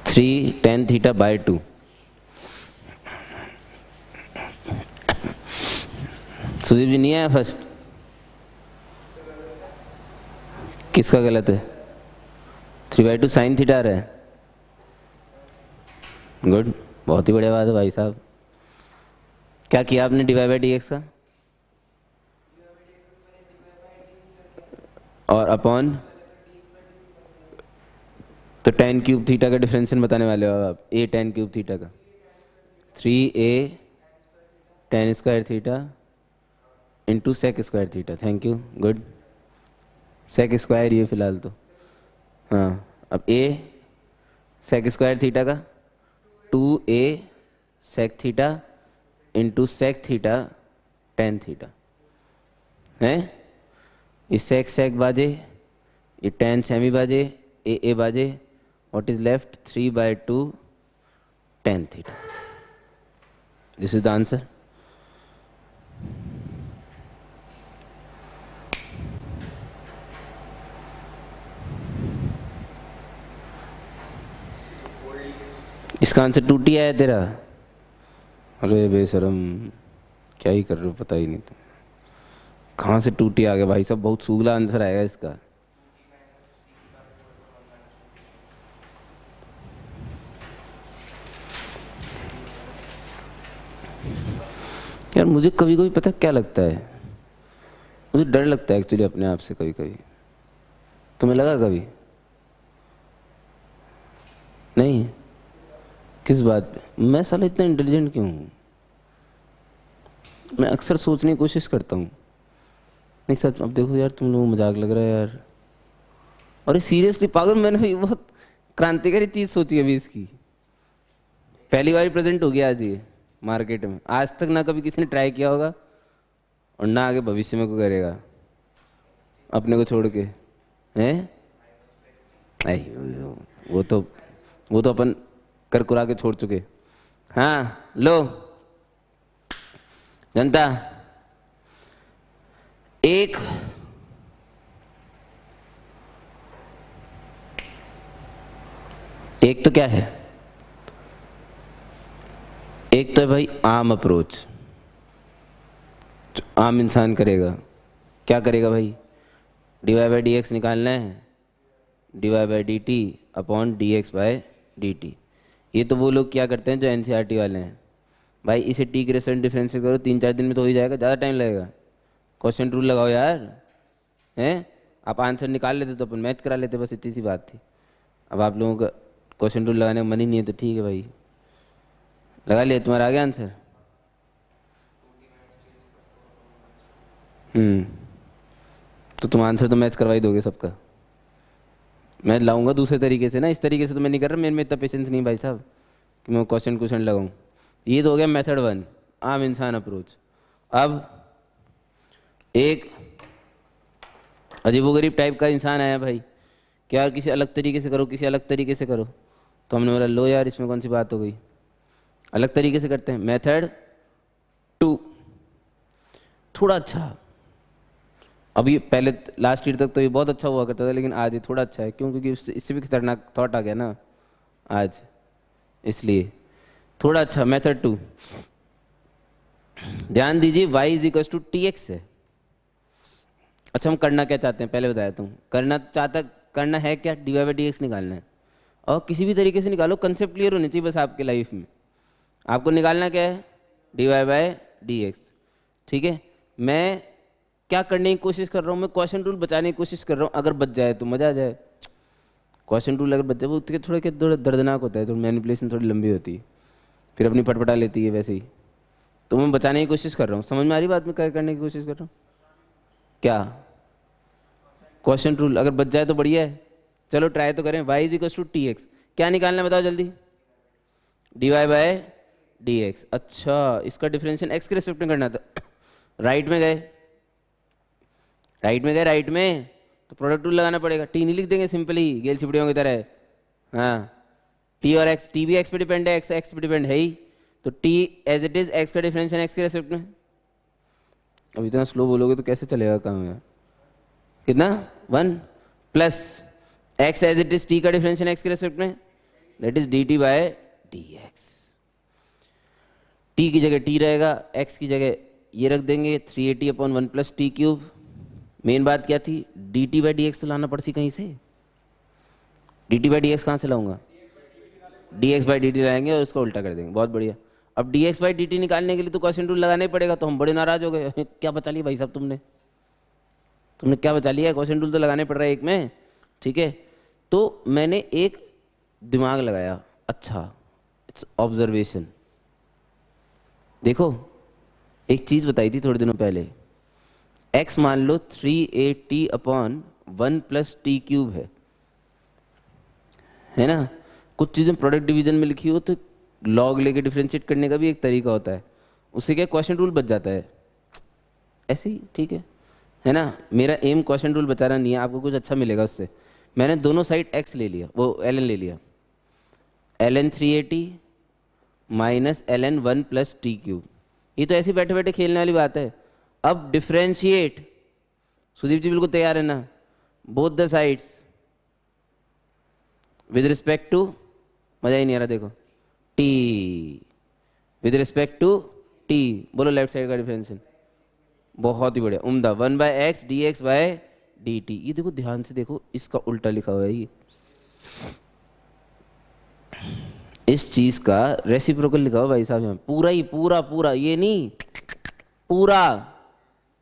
Speaker 1: three tan theta by 2। Sudeep ji नहीं आया फर्स्ट? किसका गलत है? 3/2 साइन थीटा आ रहा है। गुड, बहुत ही बढ़िया बात है भाई साहब। क्या किया आपने dy by dx का? और अपॉन तो tan क्यूब थीटा का डिफरेंशियल बताने वाले हो आप, a tan क्यूब थीटा का 3a tan square theta into sec square theta. Thank you, good. Sec square ये फिलहाल तो, हाँ। अब a सेक स्क्वायर थीटा का 2a sec theta into sec theta tan theta है। ये सेक सेक बाजे, ये टेन सेमी बाजे, ए बाजे, what is left 3/2 tan theta. This is the answer. इसका आंसर 2t आया तेरा? अरे बेशरम, क्या ही कर रहे हो पता ही नहीं। तो कहाँ से 2t आ गया भाई साहब? बहुत सूगला आंसर आएगा इसका। यार मुझे कभी कभी पता क्या लगता है, मुझे डर लगता है एक्चुअली अपने आप से कभी कभी। तुम्हें लगा कभी? नहीं? किस बात पे? मैं साला इतना इंटेलिजेंट क्यों हूँ? मैं अक्सर सोचने की कोशिश करता हूँ। नहीं सच, अब देखो यार, तुम लोगों को मजाक लग रहा है यार। अरे सीरियसली पागल, मैंने भी बहुत क्रांतिकारी चीज सोची अभी इसकी। पहली बार प्रेजेंट हो गया आज ये मार्केट में। आज तक ना कभी किसी ने ट्राई किया होगा और ना आगे भविष्य में को करेगा अपने को छोड़ के, हैं? वो तो अपन कर कुरा के छोड़ चुके। हाँ लो जनता, एक तो क्या है, एक तो है भाई आम अप्रोच, आम इंसान करेगा। क्या करेगा भाई? dy बाई डी एक्स निकालना है, dy by d T upon d x by d t. ये तो वो लोग क्या करते हैं जो एनसीईआरटी वाले हैं। भाई इसे टी के रेस्टोरेंट डिफरेंशिएट करो, 3-4 दिन में तो हो ही जाएगा, ज़्यादा टाइम लगेगा। क्वेश्चन रूल लगाओ यार, हैं? आप आंसर निकाल लेते तो अपन मैथ करा लेते, बस इतनी सी बात थी। अब आप लोगों का क्वेश्चन रूल लगाने का मन ही नहीं है तो ठीक है भाई, लगा लिया। तुम्हारा आ गया आंसर? तो तुम आंसर तो मैच करवा ही दोगे सबका। मैं लाऊंगा दूसरे तरीके से ना, इस तरीके से तो मैं नहीं कर रहा, मेरे में इतना पेशेंस नहीं भाई साहब कि मैं क्वेश्चन लगाऊं। ये तो हो गया मेथड 1, आम इंसान अप्रोच। अब एक अजीबोगरीब टाइप का इंसान आया भाई कि यार किसी अलग तरीके से करो, किसी अलग तरीके से करो। तो हमने बोला लो यार इसमें कौन सी बात हो गई, अलग तरीके से करते हैं। मेथड 2 थोड़ा अच्छा, अभी पहले लास्ट ईयर तक तो ये बहुत अच्छा हुआ करता था, लेकिन आज ये थोड़ा अच्छा है। क्यों? क्योंकि इससे भी खतरनाक थॉट आ गया ना आज, इसलिए थोड़ा अच्छा। मेथड 2, ध्यान दीजिए, y is equal to t x है। अच्छा हम करना क्या चाहते हैं पहले बताया तुम। करना है क्या? dy बाई डी एक्स निकालना है, और किसी भी तरीके से निकालो, कंसेप्ट क्लियर होनी चाहिए बस आपके लाइफ में। आपको निकालना क्या है? dy बाई डी एक्स, ठीक है। मैं क्या करने की कोशिश कर रहा हूँ? मैं क्वेश्चन रूल बचाने की कोशिश कर रहा हूँ। अगर बच जाए तो मजा आ जाए। क्वेश्चन रूल अगर बच जाए वो थोड़ा क्या दर्दनाक होता है, तो मैनिपुलेशन थोड़ी लंबी होती है, फिर अपनी पटपटा लेती है वैसे ही। तो मैं बचाने की कोशिश कर रहा हूँ। समझ में आ रही बात? मैं क्या करने की कोशिश कर रहा हूँ? क्या? क्वेश्चन रूल अगर बच जाए तो बढ़िया है, चलो ट्राई तो करें। y is equal to t x, क्या निकालना है बताओ जल्दी? dy by d x. अच्छा इसका डिफरेंशियल x के रिस्पेक्ट में करना था। राइट में गए, राइट में तो प्रोडक्ट रूल लगाना पड़ेगा। टी नहीं लिख देंगे सिंपली गेल चिपड़ियों की तरह? हाँ, टी और एक्स, टी भी एक्स पे डिपेंड है, एक्स पे डिपेंड है ही, तो t as it is x का डिफरेंशियल एक्स के रेस्पेक्ट में। अब इतना स्लो बोलोगे तो कैसे चलेगा काम है? कितना? 1 plus x as it is t का डिफरेंशियल एक्स के रेस्पेक्ट में, that is d t by d x. T की जगह टी रहेगा, एक्स की जगह ये रख देंगे 380 upon 1 plus T cube. Main बात क्या थी? D t by d x तो लाना पड़ती कहीं से। D t by d x कहाँ से लाऊंगा? D x by d T लाएंगे और उसको उल्टा कर देंगे। बहुत बढ़िया। अब D x by d T निकालने के लिए तो क्वेश्चन रूल लगाना ही पड़ेगा। तो हम बड़े नाराज हो गए, क्या बचा लिया भाई साहब तुमने क्या बचा लिया? क्वेश्चन रूल तो लगाने पड़ रहा है एक में, ठीक है। तो मैंने एक दिमाग लगाया, अच्छा इट्स ऑब्जर्वेशन। देखो एक चीज बताई थी थोड़े दिनों पहले, x मान लो 380 अपॉन 1 प्लस टी क्यूब है ना। कुछ चीज़ें प्रोडक्ट डिवीजन में लिखी हो तो लॉग लेके डिफरेंशिएट करने का भी एक तरीका होता है, उससे क्या क्वेश्चन रूल बच जाता है ऐसे ही, ठीक है ना। मेरा एम क्वेश्चन रूल बचाना नहीं है, आपको कुछ अच्छा मिलेगा उससे। मैंने दोनों साइड x ले लिया, वो ln ले लिया, ln 380 minus ln 1 plus T cube. ये तो ऐसे बैठे बैठे खेलने वाली बात है। अब डिफरेंशिएट, सुदीप जी बिल्कुल तैयार है ना? Both the sides with respect to, मजा ही नहीं आ रहा देखो, t with respect to t. बोलो लेफ्ट साइड का डिफरेंशियल, बहुत ही बढ़िया, उम्दा। 1 by x d x by d t. ये देखो ध्यान से देखो, इसका उल्टा लिखा हुआ है ये, इस चीज का रेसिप्रोकल लिखा हुआ भाई साहब यहाँ, पूरा ही पूरा पूरा, ये नहीं पूरा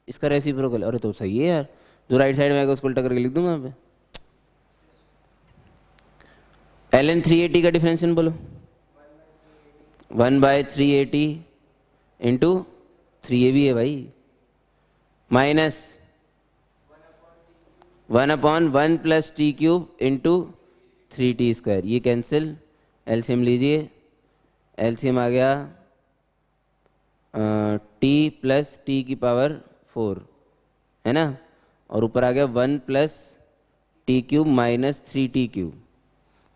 Speaker 1: इसका रेसिप्रोकल। अरे तो सही है यार, जो राइट साइड में आएगा उसको उल्टा करके लिख दूंगा यहाँ पे। ln 380 का डिफरेंशियल बोलो, 1 बाय 380 इंटू 3a भी है भाई, minus 1 upon 1 plus T cube into 3t square. ये कैंसिल, एलसीएम लीजिए, एलसीएम आ गया t प्लस टी की पावर 4 है ना, और ऊपर आ गया 1 plus T cube minus 3t³।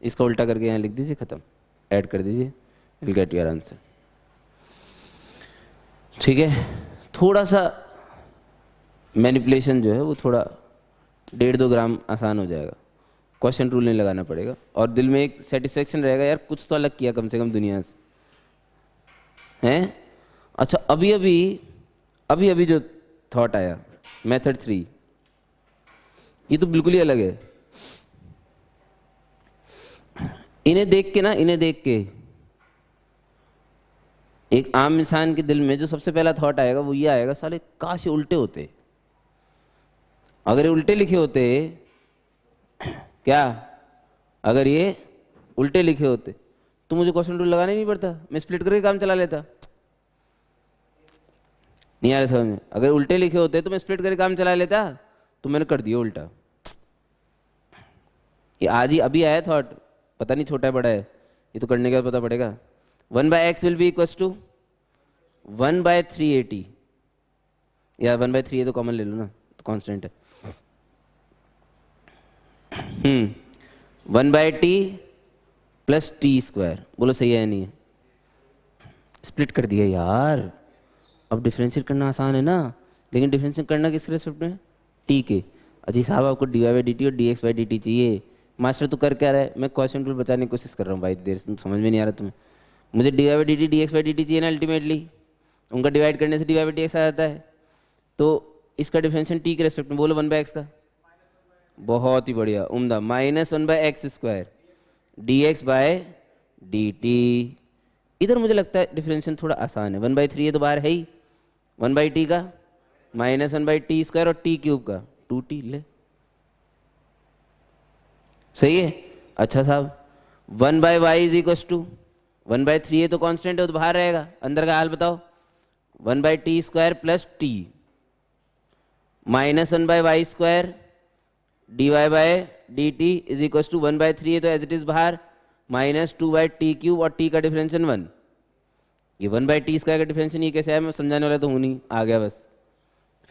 Speaker 1: इसका उल्टा करके यहाँ लिख दीजिए, खत्म, ऐड कर दीजिए, विल गेट योर आंसर। ठीक है, थोड़ा सा मैनिपुलेशन जो है वो थोड़ा 1.5-2 ग्राम आसान हो जाएगा, क्वेश्चन रूल नहीं लगाना पड़ेगा, और दिल में एक सेटिस्फेक्शन रहेगा, यार कुछ तो अलग किया कम से कम दुनिया से, हैं। अच्छा, अभी अभी जो थॉट आया मेथड 3, ये तो बिल्कुल ही अलग है। इन्हें देख के एक आम इंसान के दिल में जो सबसे पहला थॉट आएगा वो ये आएगा, साले काश ये उल्टे होते। अगर ये उल्टे लिखे होते, क्या अगर ये उल्टे लिखे होते तो मुझे क्वेश्चन रूल लगाना ही नहीं पड़ता, मैं स्प्लिट करके काम चला लेता। नहीं आ रहा समझ में? अगर उल्टे लिखे होते तो मैं स्प्लिट करके काम चला लेता, तो मैंने कर दिया उल्टा। ये आज ही अभी आया थॉट, पता नहीं छोटा है बड़ा है, ये तो करने के बाद पता पड़ेगा। 1/x will be equals to 1/380, या 1/3 तो कॉमन ले लो ना, तो कांस्टेंट है। 1/t प्लस t², बोलो सही है या नहीं है? स्प्लिट कर दिया यार। अब डिफरेंशिएट करना आसान है ना, लेकिन डिफरेंशिएट करना किस रेस्पेक्ट में? t के। अजी साहब आपको dy/dt और dx/dt चाहिए। मास्टर तो कर क्या रहा है? मैं क्वेश्चन रूल बताने की कोशिश कर रहा हूँ भाई, देर से समझ में नहीं आ रहा तुम्हें। मुझे dy/dt dx/dt चाहिए ना अल्टीमेटली, उनका डिवाइड करने से dy/dx आ जाता है। तो इसका डिफरेंशिएशन t के रेस्पेक्ट में, बोलो 1/x का। बहुत ही बढ़िया, उम्दा, -1/x² dx/dt। इधर मुझे लगता है डिफरेंशिएशन थोड़ा आसान है। 1/3 ये तो बाहर है ही, 1/t का -1/t² और t³ का 2t ले, सही है। अच्छा साहब, 1/y इज इक्वल टू 1/3, ये तो कांस्टेंट है, तो बाहर रहेगा, अंदर का हाल बताओ। 1/t² plus t -1/y² dy/dt is equal to 1/3, तो एज इट इज बाहर, -2/t³ और t का डिफरेंशिएशन 1। ये 1/t² का डिफरेंशिएशन ये कैसे आया? मैं समझाने वाला तो हूँ नहीं, आ गया बस,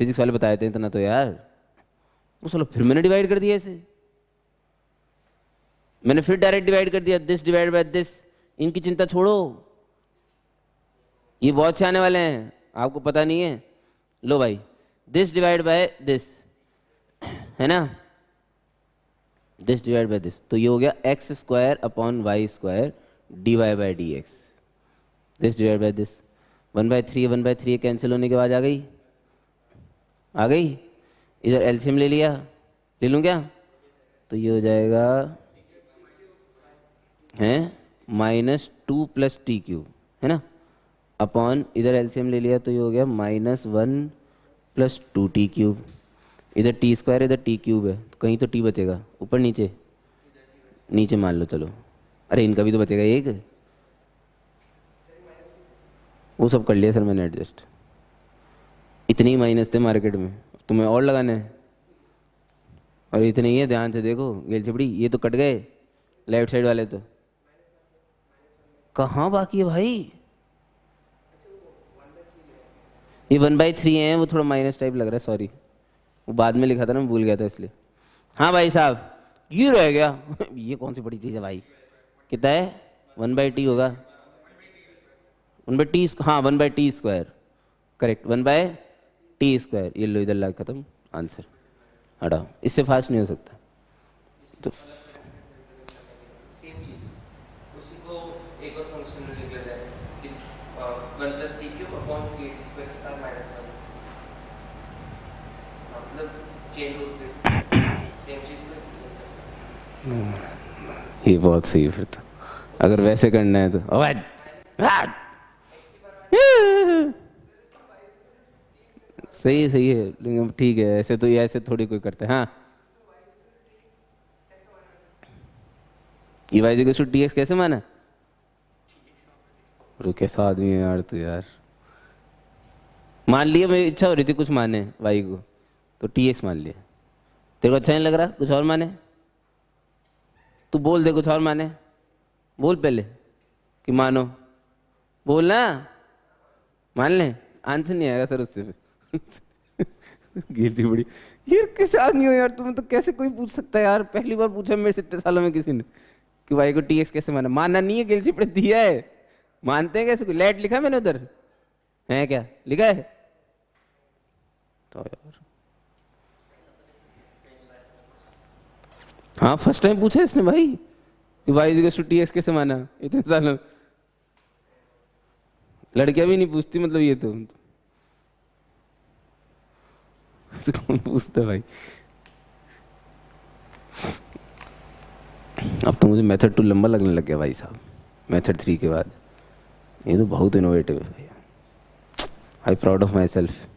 Speaker 1: फिजिक्स वाले बताए थे इतना तो यार। वो चलो फिर मैंने डिवाइड कर दिया ऐसे, मैंने फिर डायरेक्ट डिवाइड कर दिया, दिस डिवाइड बाय दिस। इनकी चिंता छोड़ो, ये बहुत से आने वाले हैं, आपको पता नहीं है। लो भाई, दिस डिवाइड बाय दिस है ना, दिस डिवाइड बाय दिस, तो ये हो गया x² upon y² dy/dx। This divide by this, 1/3 cancel होने के बाद आ गई, इधर एलसीएम ले लिया, ले लूँ क्या? तो ये हो जाएगा हैं -2 प्लस t³ है ना, अपॉन इधर एलसीएम ले लिया तो ये हो गया -1 प्लस 2t³। इधर t², इधर t³ है, तो कहीं तो t बचेगा, ऊपर नीचे, नीचे मान लो चलो। अरे इनका भी तो बचेगा एक, वो सब कर लिया सर मैंने एडजस्ट। इतने ही माइनस थे मार्केट में, तुम्हें और लगाने हैं, और इतने ही है, ध्यान से देखो गेल चिपड़ी, ये तो कट गए लेफ्ट साइड वाले, तो कहाँ बाकी है भाई? ये 1/3 है, वो थोड़ा माइनस टाइप लग रहा है, सॉरी, वो बाद में लिखा था ना, मैं भूल गया था इसलिए। हाँ भाई साहब, ये रह गया ये कौन सी बड़ी चीज़ है भाई? कितना है? 1/t होगा, 1/t, हाँ 1/t², करेक्ट, 1/t²। ये लो इधर ला, खत्म, आंसर। हटाओ, इससे फास्ट नहीं हो सकता। तो ये बहुत सही है फिर तो, अगर वैसे करना है तो। सही है, लेकिन ठीक है, ऐसे तो, ये ऐसे थोड़ी कोई करता है। हाँ, ये y इक्वल टू dx कैसे माना? कैसा आदमी है यार तू यार। मान लिया, मेरी इच्छा हो रही थी कुछ माने y को, तो tx मान लिया। तेरे को अच्छा नहीं लग रहा, कुछ और माने? तू बोल दे कुछ और माने, बोल पहले कि मानो, बोल ना, मान ले। आंसर नहीं आएगा सर उससे गिरती बड़ी। यार किस आदमी हो यार, तुम्हें तो कैसे कोई पूछ सकता है यार, पहली बार पूछा मेरे से इतने सालों में किसी ने कि वाई को टी एक्स कैसे माना। मानना नहीं है, गिल चिपड़े दिया है, मानते हैं कैसे? कोई लेट लिखा है मैंने उधर, है क्या लिखा है? तो यार हाँ फर्स्ट टाइम पूछा इसने भाई कि y is to t x कैसे माना इतने सालों। लड़कियां भी नहीं पूछती मतलब ये तो कौन पूछता भाई। अब तो मुझे मेथड 2 लंबा लगने लग गया भाई साहब, मेथड 3 के बाद। ये तो बहुत इनोवेटिव है भैया, I proud of my self.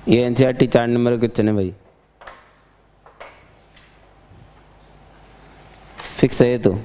Speaker 1: ये एनसीईआरटी 4 नंबर के क्वेश्चन है भाई, फिक्स है ये तो।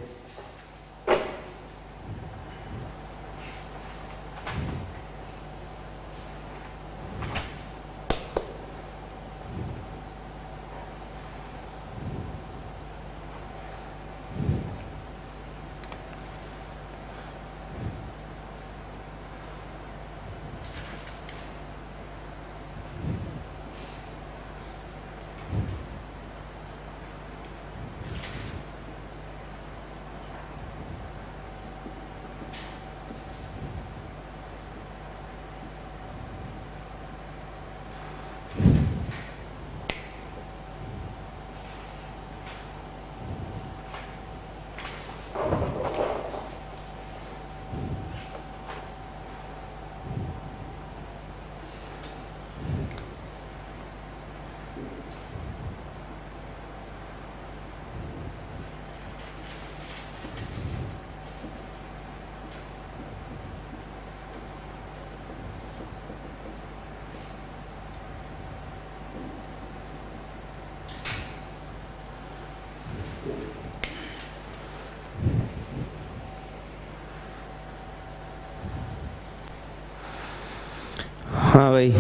Speaker 1: हाँ भाई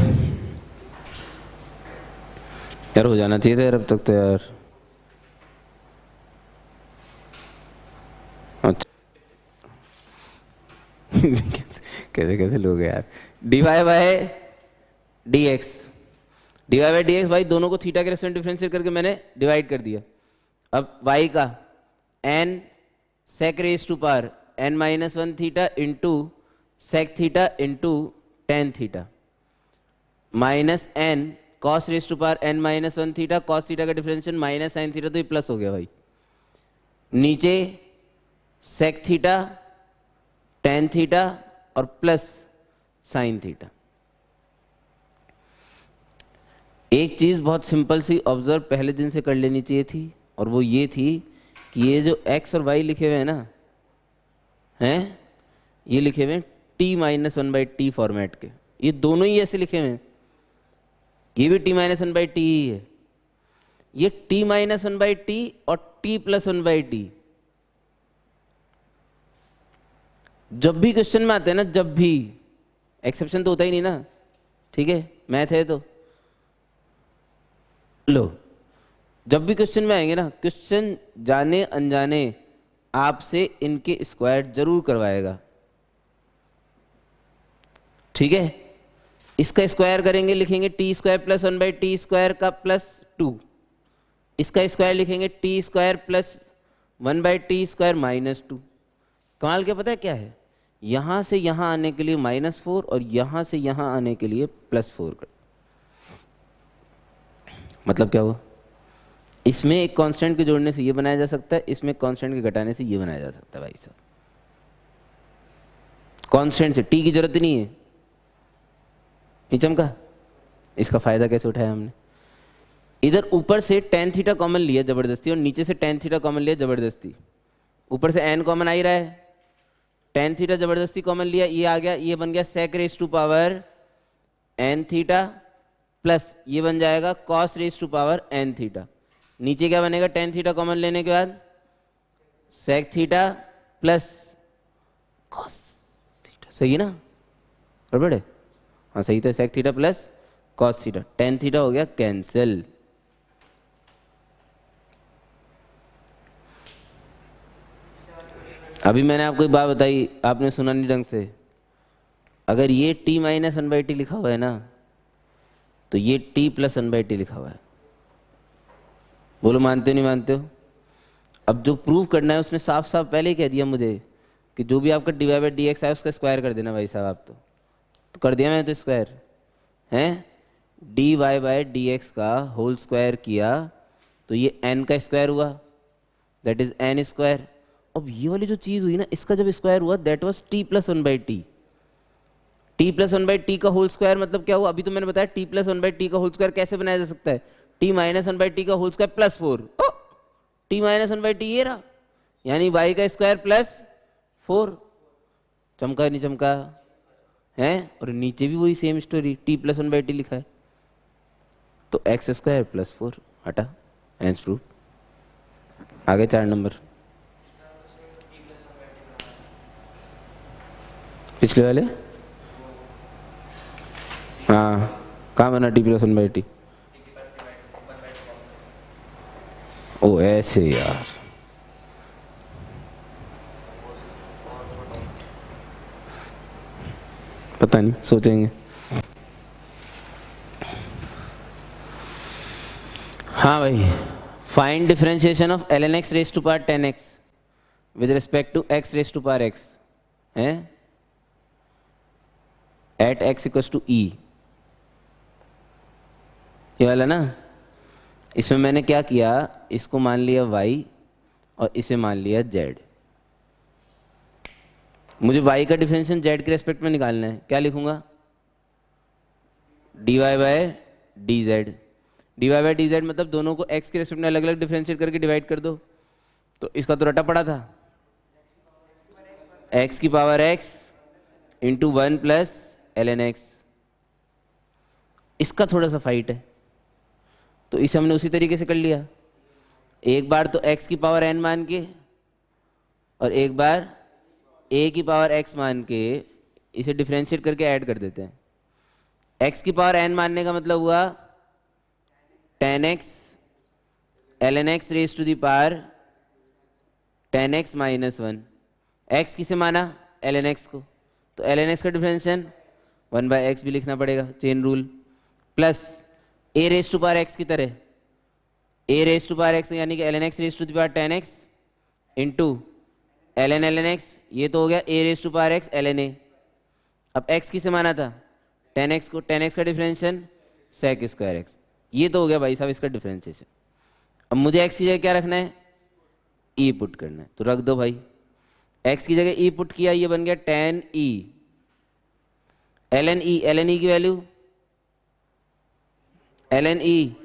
Speaker 1: यार हो जाना चाहिए था यार अब तक तो यार। अच्छा कैसे कैसे लोग हैं यार। D y by d x, d y by d x भाई दोनों को थीटा के रेस्पेक्ट डिफरेंशिएट करके मैंने डिवाइड कर दिया। अब y का n sec raise to power n minus 1 theta into sec theta into tan theta minus n cos raise to power n minus 1 theta, cos theta का डिफरेंशियल माइनस साइन थीटा, तो ये plus हो गया भाई। नीचे sec theta tan theta और plus sine theta. एक चीज बहुत सिंपल सी ऑब्जर्व पहले दिन से कर लेनी चाहिए थी, और वो ये थी कि ये जो x और y लिखे हुए हैं ना, हैं ये लिखे हुए हैं t माइनस 1/t फॉर्मेट के, ये दोनों ही ऐसे लिखे हुए हैं। ये भी t माइनस 1/t ही है, ये t माइनस 1/t और t प्लस 1/t। जब भी क्वेश्चन में आते हैं ना, जब भी, एक्सेप्शन तो होता ही नहीं ना, ठीक है, मैथ है तो लो, जब भी क्वेश्चन में आएंगे ना, क्वेश्चन जाने अनजाने आपसे इनके स्क्वायर जरूर करवाएगा, ठीक है। इसका स्क्वायर करेंगे, लिखेंगे T square plus 1/t square का प्लस 2, इसका स्क्वायर लिखेंगे T square plus 1/t square minus 2। कमाल क्या पता है क्या है, यहां से यहां आने के लिए -4 और यहां से यहां आने के लिए +4 कर, मतलब क्या हुआ, इसमें एक कांस्टेंट के जोड़ने से ये बनाया जा सकता है, इसमें कांस्टेंट के घटाने से ये बनाया जा सकता है भाई साहब। कांस्टेंट से टी की जरूरत नहीं है, नहीं चमका। इसका फायदा कैसे उठाया हमने, इधर ऊपर से टेन थीटा कॉमन लिया जबरदस्ती और नीचे से टेन थीटा कॉमन लिया जबरदस्ती। ऊपर से एन कॉमन आ ही रहा है, टेन थीटा जबरदस्ती कॉमन लिया, ये आ गया, ये बन गया sec raise to power n theta plus ये बन जाएगा cos raise to power n theta. नीचे क्या बनेगा, टेन थीटा कॉमन लेने के बाद sec theta plus cos theta, सही है ना, गड़बड़ है। हाँ सही था, sec theta plus cos theta, tan theta हो गया कैंसिल। अभी मैंने आपको एक बात बताई, आपने सुना नहीं ढंग से। अगर ये t minus one by T लिखा हुआ है ना, तो ये t plus one by T लिखा हुआ है। बोलो मानते हो नहीं मानते हो? अब जो प्रूव करना है उसने साफ साफ पहले ही कह दिया मुझे कि जो भी आपका d y by d x है उसका स्क्वायर कर देना भाई साहब। आप तो कर दिया मैंने तो स्क्वायर है, d y by d x का होल स्क्वायर किया तो ये n का स्क्वायर हुआ, दैट इज n स्क्वायर। अब ये वाली जो चीज़ हुई ना, इसका जब स्क्वायर हुआ that was t plus one by t. T plus one by t का होल स्क्वायर मतलब क्या हुआ? अभी तो मैंने बताया t plus one by t का होल स्क्वायर कैसे बनाया जा सकता है, t minus one by t का whole square plus four. T minus one by t ये रहा, यानी वाई का स्क्वायर प्लस फोर। चमका नहीं चमका है? और नीचे भी वही same story, T plus one by T लिखा है, तो एक्स स्क्वायर प्लस फोर हटा, एंस प्रूफ। आगे 4 नंबर, पिछले वाले। हाँ कहाँ बना t plus one by t? ओ ऐसे यार, पता नहीं, सोचेंगे। हाँ भाई, find differentiation of l n x raise to power ten x with respect to x raise to power x है at x equals to e. ये वाला ना, इसमें मैंने क्या किया, इसको मान लिया y और इसे मान लिया z। मुझे y का डिफरेंशियल z के रेस्पेक्ट में निकालना है, क्या लिखूंगा? dy by d z. D y by d z मतलब दोनों को x के रेस्पेक्ट में अलग अलग डिफरेंशिएट करके डिवाइड कर दो। तो इसका तो रटा पड़ा था, x की power x into one plus l n x. इसका थोड़ा सा फाइट है, तो इसे हमने उसी तरीके से कर लिया, एक बार तो x की पावर n मान के और एक बार a की पावर x मान के इसे डिफरेंशिएट करके ऐड कर देते हैं। x की पावर n मानने का मतलब हुआ ten x l n x raise to the power ten x minus one. X किसे माना? एल एन एक्स को, तो एल एन एक्स का डिफरेंशिएशन वन बाय एक्स भी लिखना पड़ेगा, chain rule, plus a raise to power x की तरह a raise to power x यानी कि l n x raise to the power ten x into l n x, ये तो हो गया ए raise to power x l n a. अब x किसे माना था? टेन एक्स को, टेन एक्स का डिफरेंशिएशन सेक स्क्वायर एक्स। ये तो हो गया भाई साहब इसका डिफरेंशिएशन। अब मुझे एक्स की जगह क्या रखना है? ई पुट करना है, तो रख दो भाई। एक्स की जगह ई पुट किया, ये बन गया tan e l n e की value l n e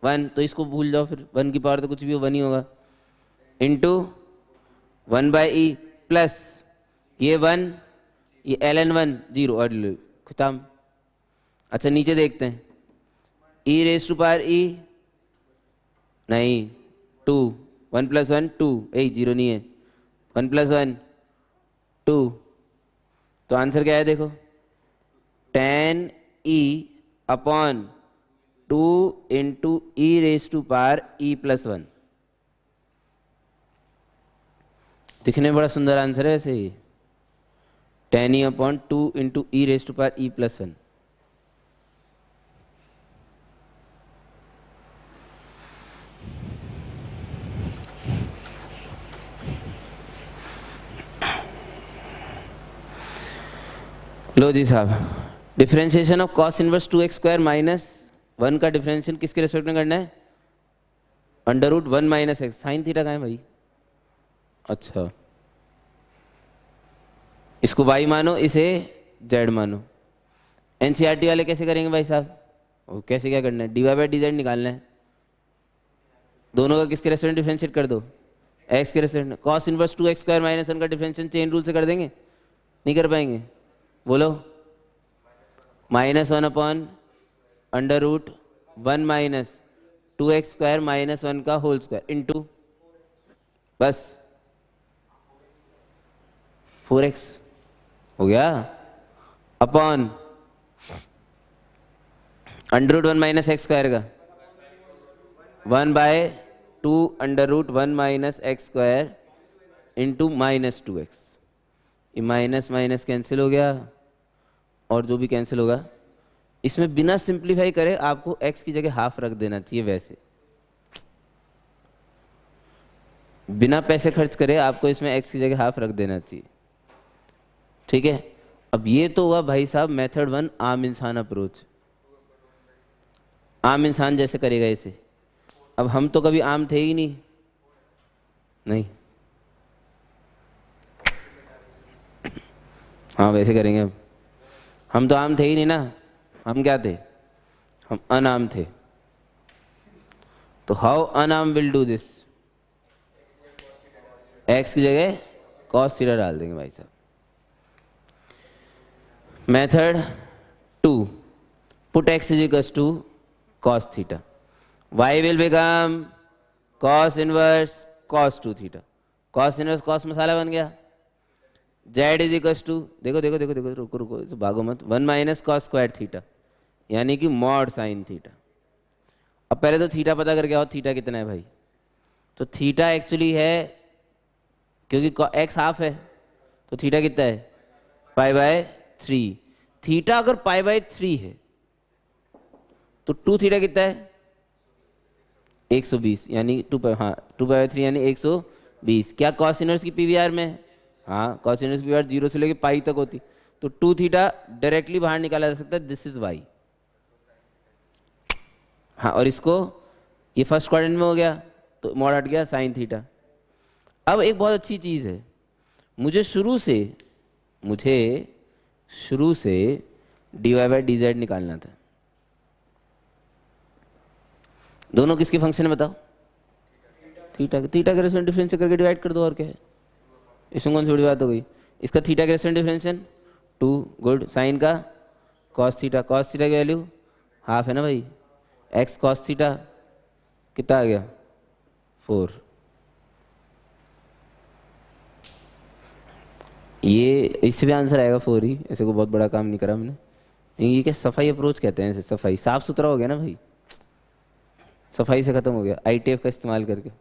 Speaker 1: one, तो इसको भूल जाओ फिर, वन की पावर तो कुछ भी हो वन ही होगा, into one by e plus ये वन, ये एल एन वन जीरो और खत्म। अच्छा नीचे देखते हैं, e raise to power e नहीं two, one plus one two, a zero नहीं है, वन प्लस वन टू, तो आंसर क्या है देखो, ten e upon two into e raise to power e plus one. दिखने में बड़ा सुंदर आंसर है ऐसे ही, ten e upon two into e raise to power e plus one. लो जी साहब, differentiation of cos inverse two x square minus one का डिफरेंशियल किसके रेस्पेक्ट में करना है? Under root one minus x. Sine theta कहाँ है भाई? अच्छा, इसको y मानो, इसे z मानो। एनसीईआरटी वाले कैसे करेंगे भाई साहब? वो कैसे क्या करना है? D y by d z निकालना है, दोनों का किसके रेस्पेक्ट में डिफरेंशिएट कर दो? x के रेस्पेक्ट में। Cos inverse two x square minus one का डिफरेंशिएशन चेन रूल से कर देंगे? नहीं कर पाएंगे, बोलो। Minus one upon under root one minus two x square minus one का होल स्क्वायर इंटू बस फोर एक्स हो गया, upon under root 1 minus x square का 1/2 under root 1 minus x square into -2x। ये माइनस माइनस कैंसिल हो गया और जो भी कैंसिल होगा। इसमें बिना सिंप्लीफाई करे आपको x की जगह हाफ रख देना चाहिए। वैसे बिना पैसे खर्च करे आपको इसमें x की जगह हाफ रख देना चाहिए। ठीक है, अब ये तो हुआ भाई साहब मेथड 1, आम इंसान अप्रोच। आम इंसान जैसे करेगा इसे। अब हम तो कभी आम थे ही नहीं। हाँ वैसे करेंगे। अब हम तो आम थे ही नहीं ना, हम क्या थे? हम अनाम थे। तो हाउ अनाम विल डू दिस? एक्स की जगह कॉस थीटा डाल देंगे भाई साहब। Method 2, put x is equal to cos theta, y will become cos inverse cos 2 theta. Cos inverse cos मसाला बन गया। जेड इज इक्वल टू, देखो देखो देखो देखो, रुको रुको तो भागो मत, 1 माइनस कॉस स्क्वायर थीटा यानी कि मॉड साइन थीटा। अब पहले तो थीटा पता करके आओ, थीटा कितना है भाई। तो थीटा एक्चुअली है, क्योंकि एक्स हाफ है तो थीटा कितना है? π/3। थीटा अगर π/3 है तो 2 थीटा कितना है? 120 यानी 2π/3 यानी 120। क्या कॉस इनवर्स की पीवीआर में है? हाँ, कॉस इनवर्स की पीवीआर 0 से लेकर पाई तक होती। तो 2 थीटा डायरेक्टली बाहर निकाला जा सकता है, दिस इज वाई। हाँ, और इसको ये फर्स्ट क्वाड्रेंट में हो गया तो मॉड हट गया साइन थीटा। अब एक बहुत अच्छी चीज़ है, मुझे शुरू से dy/dz निकालना था। दोनों किसके फंक्शन है बताओ? थीटा के रेस्पेक्ट डिफरेंशिएट करके डिवाइड कर दो, और क्या है इसमें? कौन सी बड़ी बात हो गई? इसका थीटा के रेस्पेक्ट डिफरेंशिएशन 2, गुड। साइन का कॉस थीटा की वैल्यू हाफ है ना भाई। एक्स कॉस थीटा कितना आ गया? 4। ये इससे भी आंसर आएगा 4 ही, ऐसे को बहुत बड़ा काम नहीं करा मैंने। ये क्या सफाई अप्रोच कहते हैं इसे, सफाई, साफ सुथरा हो गया ना भाई, सफाई से खत्म हो गया ITF का इस्तेमाल करके।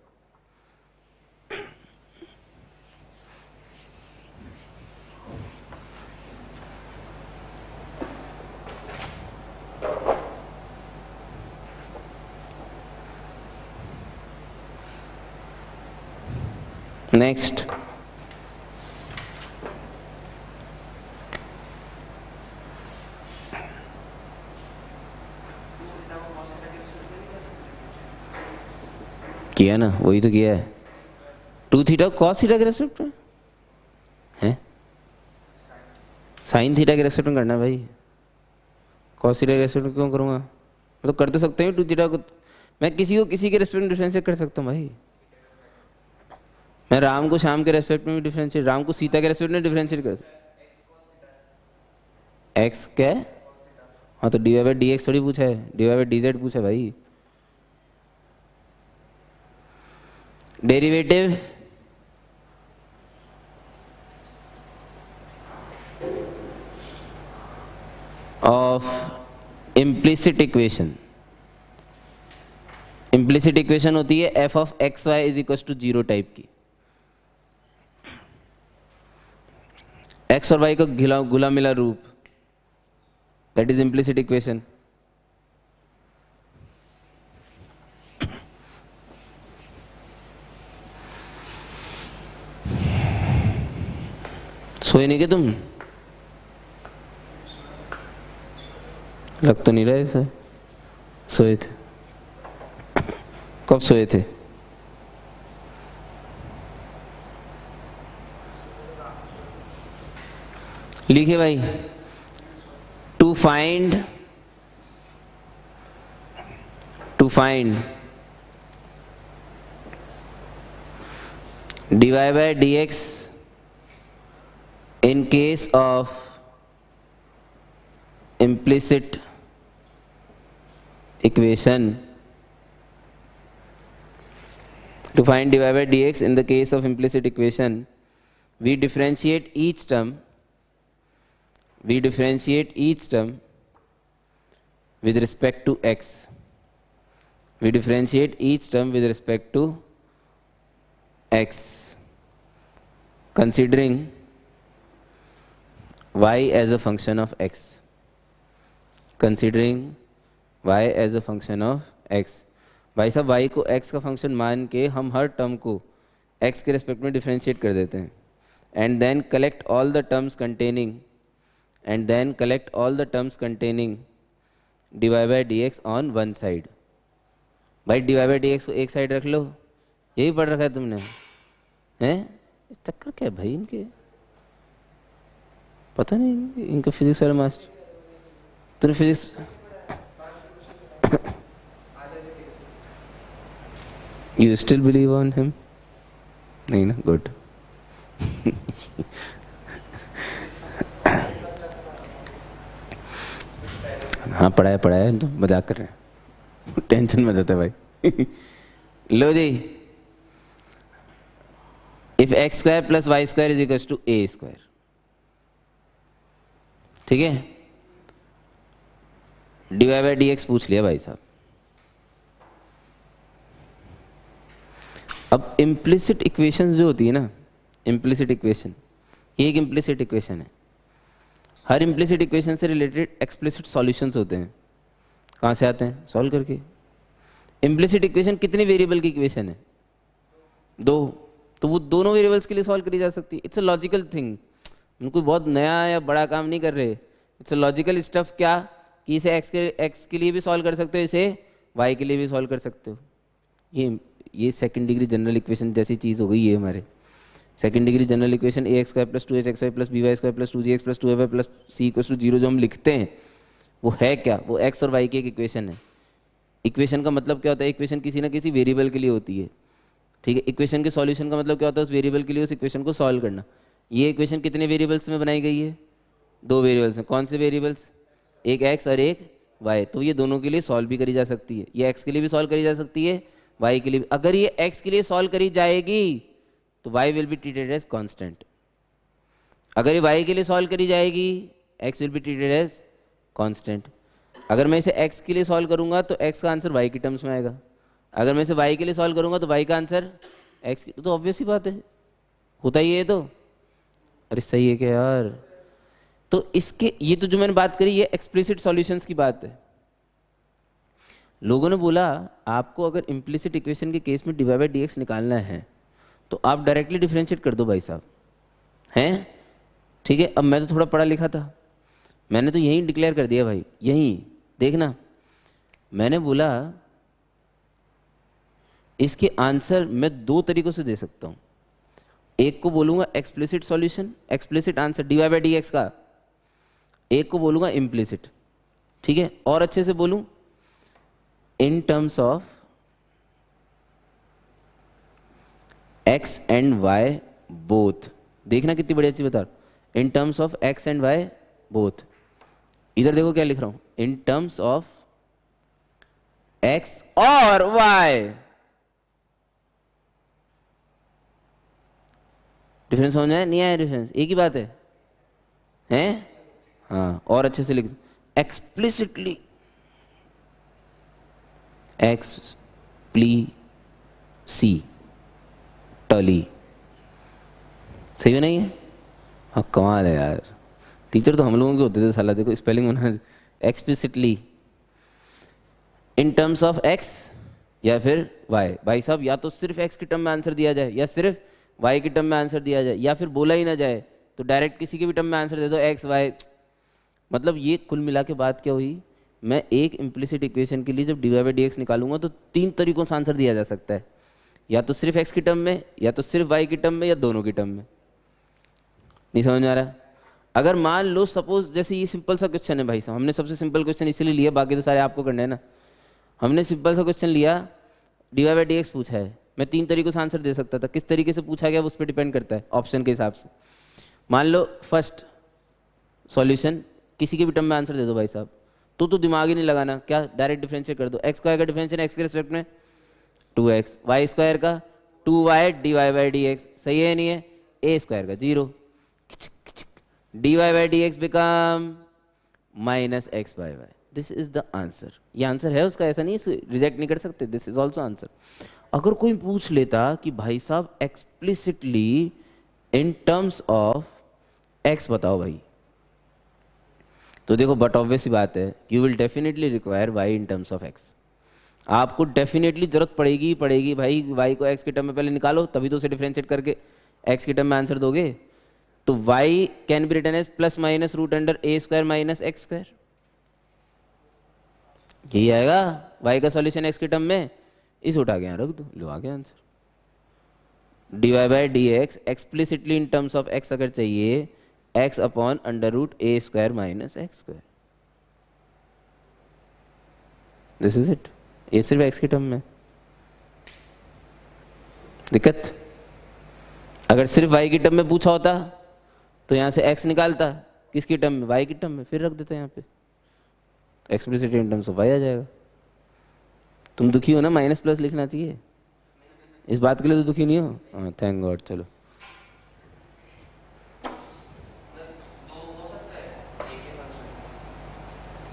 Speaker 1: नेक्स्ट, किया ना, वही तो किया है। 2 थीटा कॉस थीटा के रेस्पेक्ट में है, साइन थीटा के रेस्पेक्ट में करना है भाई। कॉस थीटा के रेस्पेक्ट में क्यों करूँगा? मैं तो कर तो सकते हैं 2 थीटा को, मैं किसी के रेस्पेक्ट में डिफरेंशिएट कर सकता हूँ भाई। मैं राम को श्याम के रेस्पेक्ट में भी डिफरेंशिएट, राम को सीता के रेस्पेक्ट में डिफरेंशिएट कर सकता। एक्स क्या है? हाँ तो dy/dx थोड़ी पूछा है, dy/dz पूछा है भाई। Derivative of implicit equation. Implicit equation होती है f(x, y) is equal to 0 type की। x और y का घुला मिला रूप, दैट इज इम्प्लिसिट इक्वेशन। सोए नहीं क्या तुम? लग तो नहीं रहा ऐसा। सोए थे? कब सोए थे? लिखे भाई, to find dy/dx in case of implicit equation, to find dy/dx in the case of implicit equation, we differentiate each term with respect to x. We differentiate each term with respect to x, considering y as a function of x. Considering y as a function of x. भाई साहब y को x का function मान के हम हर term को x के रिस्पेक्ट में डिफरेंशिएट कर देते हैं, and then collect all the terms containing dy by dx on one side. भाई dy by dx को एक साइड रख लो, यही पढ़ रखा है तुमने, हैं? चक्कर क्या है भाई इनके, पता नहीं इनका फिजिक्स वाला मास्टर. तूने physics You still believe on him? नहीं ना, good. हाँ पढ़ा है तो मजाक कर रहे हैं, टेंशन मत जाता भाई. लो जी, if x square plus y square is equals to a square, ठीक है, dy by dx पूछ लिया भाई साहब. अब इम्प्लिसिट इक्वेशन जो होती है ना, इम्प्लिसिट इक्वेशन, ये एक इम्प्लिसिट इक्वेशन है. हर इम्प्लिसिट इक्वेशन से रिलेटेड एक्सप्लिसिट सॉल्यूशंस होते हैं. कहाँ से आते हैं? सॉल्व करके. इम्प्लिसिट इक्वेशन कितने वेरिएबल की इक्वेशन है? 2. तो वो दोनों वेरिएबल्स के लिए सॉल्व करी जा सकती है. It's a logical thing. कोई बहुत नया या बड़ा काम नहीं कर रहे. It's a logical stuff. क्या कि इसे एक्स के लिए भी सॉल्व कर सकते हो, इसे वाई के लिए भी सॉल्व कर सकते हो. ये सेकंड डिग्री जनरल इक्वेशन जैसी चीज़ हो गई है हमारे. Second degree general equation a x square plus 2hxy plus by square plus 2gx plus 2fy plus c equals to 0 जो हम लिखते हैं वो है क्या? वो एक्स और वाई की एक इक्वेशन है. इक्वेशन का मतलब क्या होता है? इक्वेशन किसी ना किसी वेरिएबल के लिए होती है, ठीक है. इक्वेशन के सॉल्यूशन का मतलब क्या होता है? उस वेरिएबल के लिए उस इक्वेशन को सॉल्व करना. ये इक्वेशन कितने वेरिएबल्स में बनाई गई है? 2 वेरिएबल्स में. कौन से वेरिएबल्स? एक एक्स और एक वाई. तो ये दोनों के लिए सॉल्व भी करी जा सकती है. ये एक्स के लिए भी सॉल्व करी जा सकती है, वाई के लिए भी. अगर ये एक्स के लिए सॉल्व करी जाएगी तो y will be treated as constant. अगर ये y के लिए सॉल्व करी जाएगी, x will be treated as constant. अगर मैं इसे x के लिए सॉल्व करूंगा तो x का आंसर y की टर्म्स में आएगा. अगर मैं इसे y के लिए सॉल्व करूंगा तो y का आंसर x की. तो ऑब्वियस ही बात है, होता ही है. तो अरे सही है क्या यार? तो इसके ये तो जो मैंने बात करी ये एक्सप्लिसिट सॉल्यूशंस की बात है. लोगों ने बोला आपको अगर इम्प्लिसिट इक्वेशन के केस में dy by dx निकालना है तो आप डायरेक्टली डिफरेंशिएट कर दो भाई साहब, हैं? ठीक है. अब मैं तो थोड़ा पढ़ा लिखा था, मैंने तो यहीं डिक्लेयर कर दिया भाई. यहीं देखना, मैंने बोला इसके आंसर मैं 2 तरीकों से दे सकता हूं. एक को बोलूंगा explicit solution, explicit answer dy by dx का. एक को बोलूंगा इम्प्लिसिट, ठीक है. और अच्छे से बोलूं, इन terms of x and y both. देखना कितनी बड़ी अच्छी बता रहा हूं. इन terms of x and y both. इधर देखो क्या लिख रहा हूं, इन टर्म्स ऑफ x और y. डिफरेंस समझ आया? नहीं आया डिफरेंस? एक ही बात है, हैं? हाँ. और अच्छे से लिख, एक्सप्लिसिटली एक्सप्लिसिटली. सही नहीं है? हाँ कमाल है यार. टीचर तो हम लोगों के होते थे साला. देखो spelling banana. Explicitly in terms of x या फिर वाई. भाई साहब या तो सिर्फ एक्स की टर्म में आंसर दिया जाए या सिर्फ वाई की टर्म में आंसर दिया जाए, या फिर बोला ही ना जाए तो डायरेक्ट किसी की भी टर्म में आंसर दे दो, एक्स वाई. मतलब ये कुल मिला के बात क्या हुई, मैं एक इम्प्लिसिट इक्वेशन के लिए जब dy by dx निकालूंगा तो 3 तरीकों से आंसर दिया जा सकता है. या तो सिर्फ x की टर्म में, या तो सिर्फ y की टर्म में, या दोनों की टर्म में. नहीं समझ में आ रहा? अगर मान लो सपोज जैसे ये सिंपल सा क्वेश्चन है भाई साहब, हमने सबसे सिंपल क्वेश्चन इसलिए लिया, बाकी तो सारे आपको करना है ना. हमने सिंपल सा क्वेश्चन लिया, dy by dx पूछा है. मैं 3 तरीकों से आंसर दे सकता था. किस तरीके से पूछा गया उस पर डिपेंड करता है, ऑप्शन के हिसाब से. मान लो फर्स्ट सॉल्यूशन किसी के भी टर्म में आंसर दे दो भाई साहब, तो दिमाग ही नहीं लगाना. क्या डायरेक्ट डिफरेंशिएट कर दो. एक्स स्क्वायर का डिफरेंशिएट एक्स के रिस्पेक्ट में 2x, वाई स्क्वायर का 2y dy by dx. सही है नहीं है? a स्क्वायर का 0, dy by dx become minus x by y. This is the answer, ये आंसर है उसका, ऐसा नहीं है रिजेक्ट नहीं कर सकते, दिस इज ऑल्सो आंसर। अगर कोई पूछ लेता कि भाई साहब explicitly in terms of x बताओ भाई, तो देखो बट ऑब्वियस सी बात है, you will definitely require y in terms of x. आपको डेफिनेटली जरूरत पड़ेगी ही पड़ेगी भाई, वाई को एक्स के टर्म में पहले निकालो, तभी तो उसे डिफरेंशिएट करके एक्स के टर्म में आंसर दोगे। तो y can be written as plus minus root under a square minus x square, यही आएगा y का सॉल्यूशन x के टर्म में, इस उठा के यहाँ रख दो, लो आ गया answer. dy by d x explicitly in terms of x अगर चाहिए, x upon under root a square minus x square, this is it. ये सिर्फ x के टर्म में दिक्कत। अगर सिर्फ y की टर्म में पूछा होता तो यहां से x निकालता, किसकी टर्म में, y की टर्म में, फिर रख देते यहाँ पे, explicit in terms of y आ जाएगा। तुम दुखी हो ना, माइनस प्लस लिखना चाहिए, इस बात के लिए तो दुखी नहीं हो, हाँ थैंक गॉड। चलो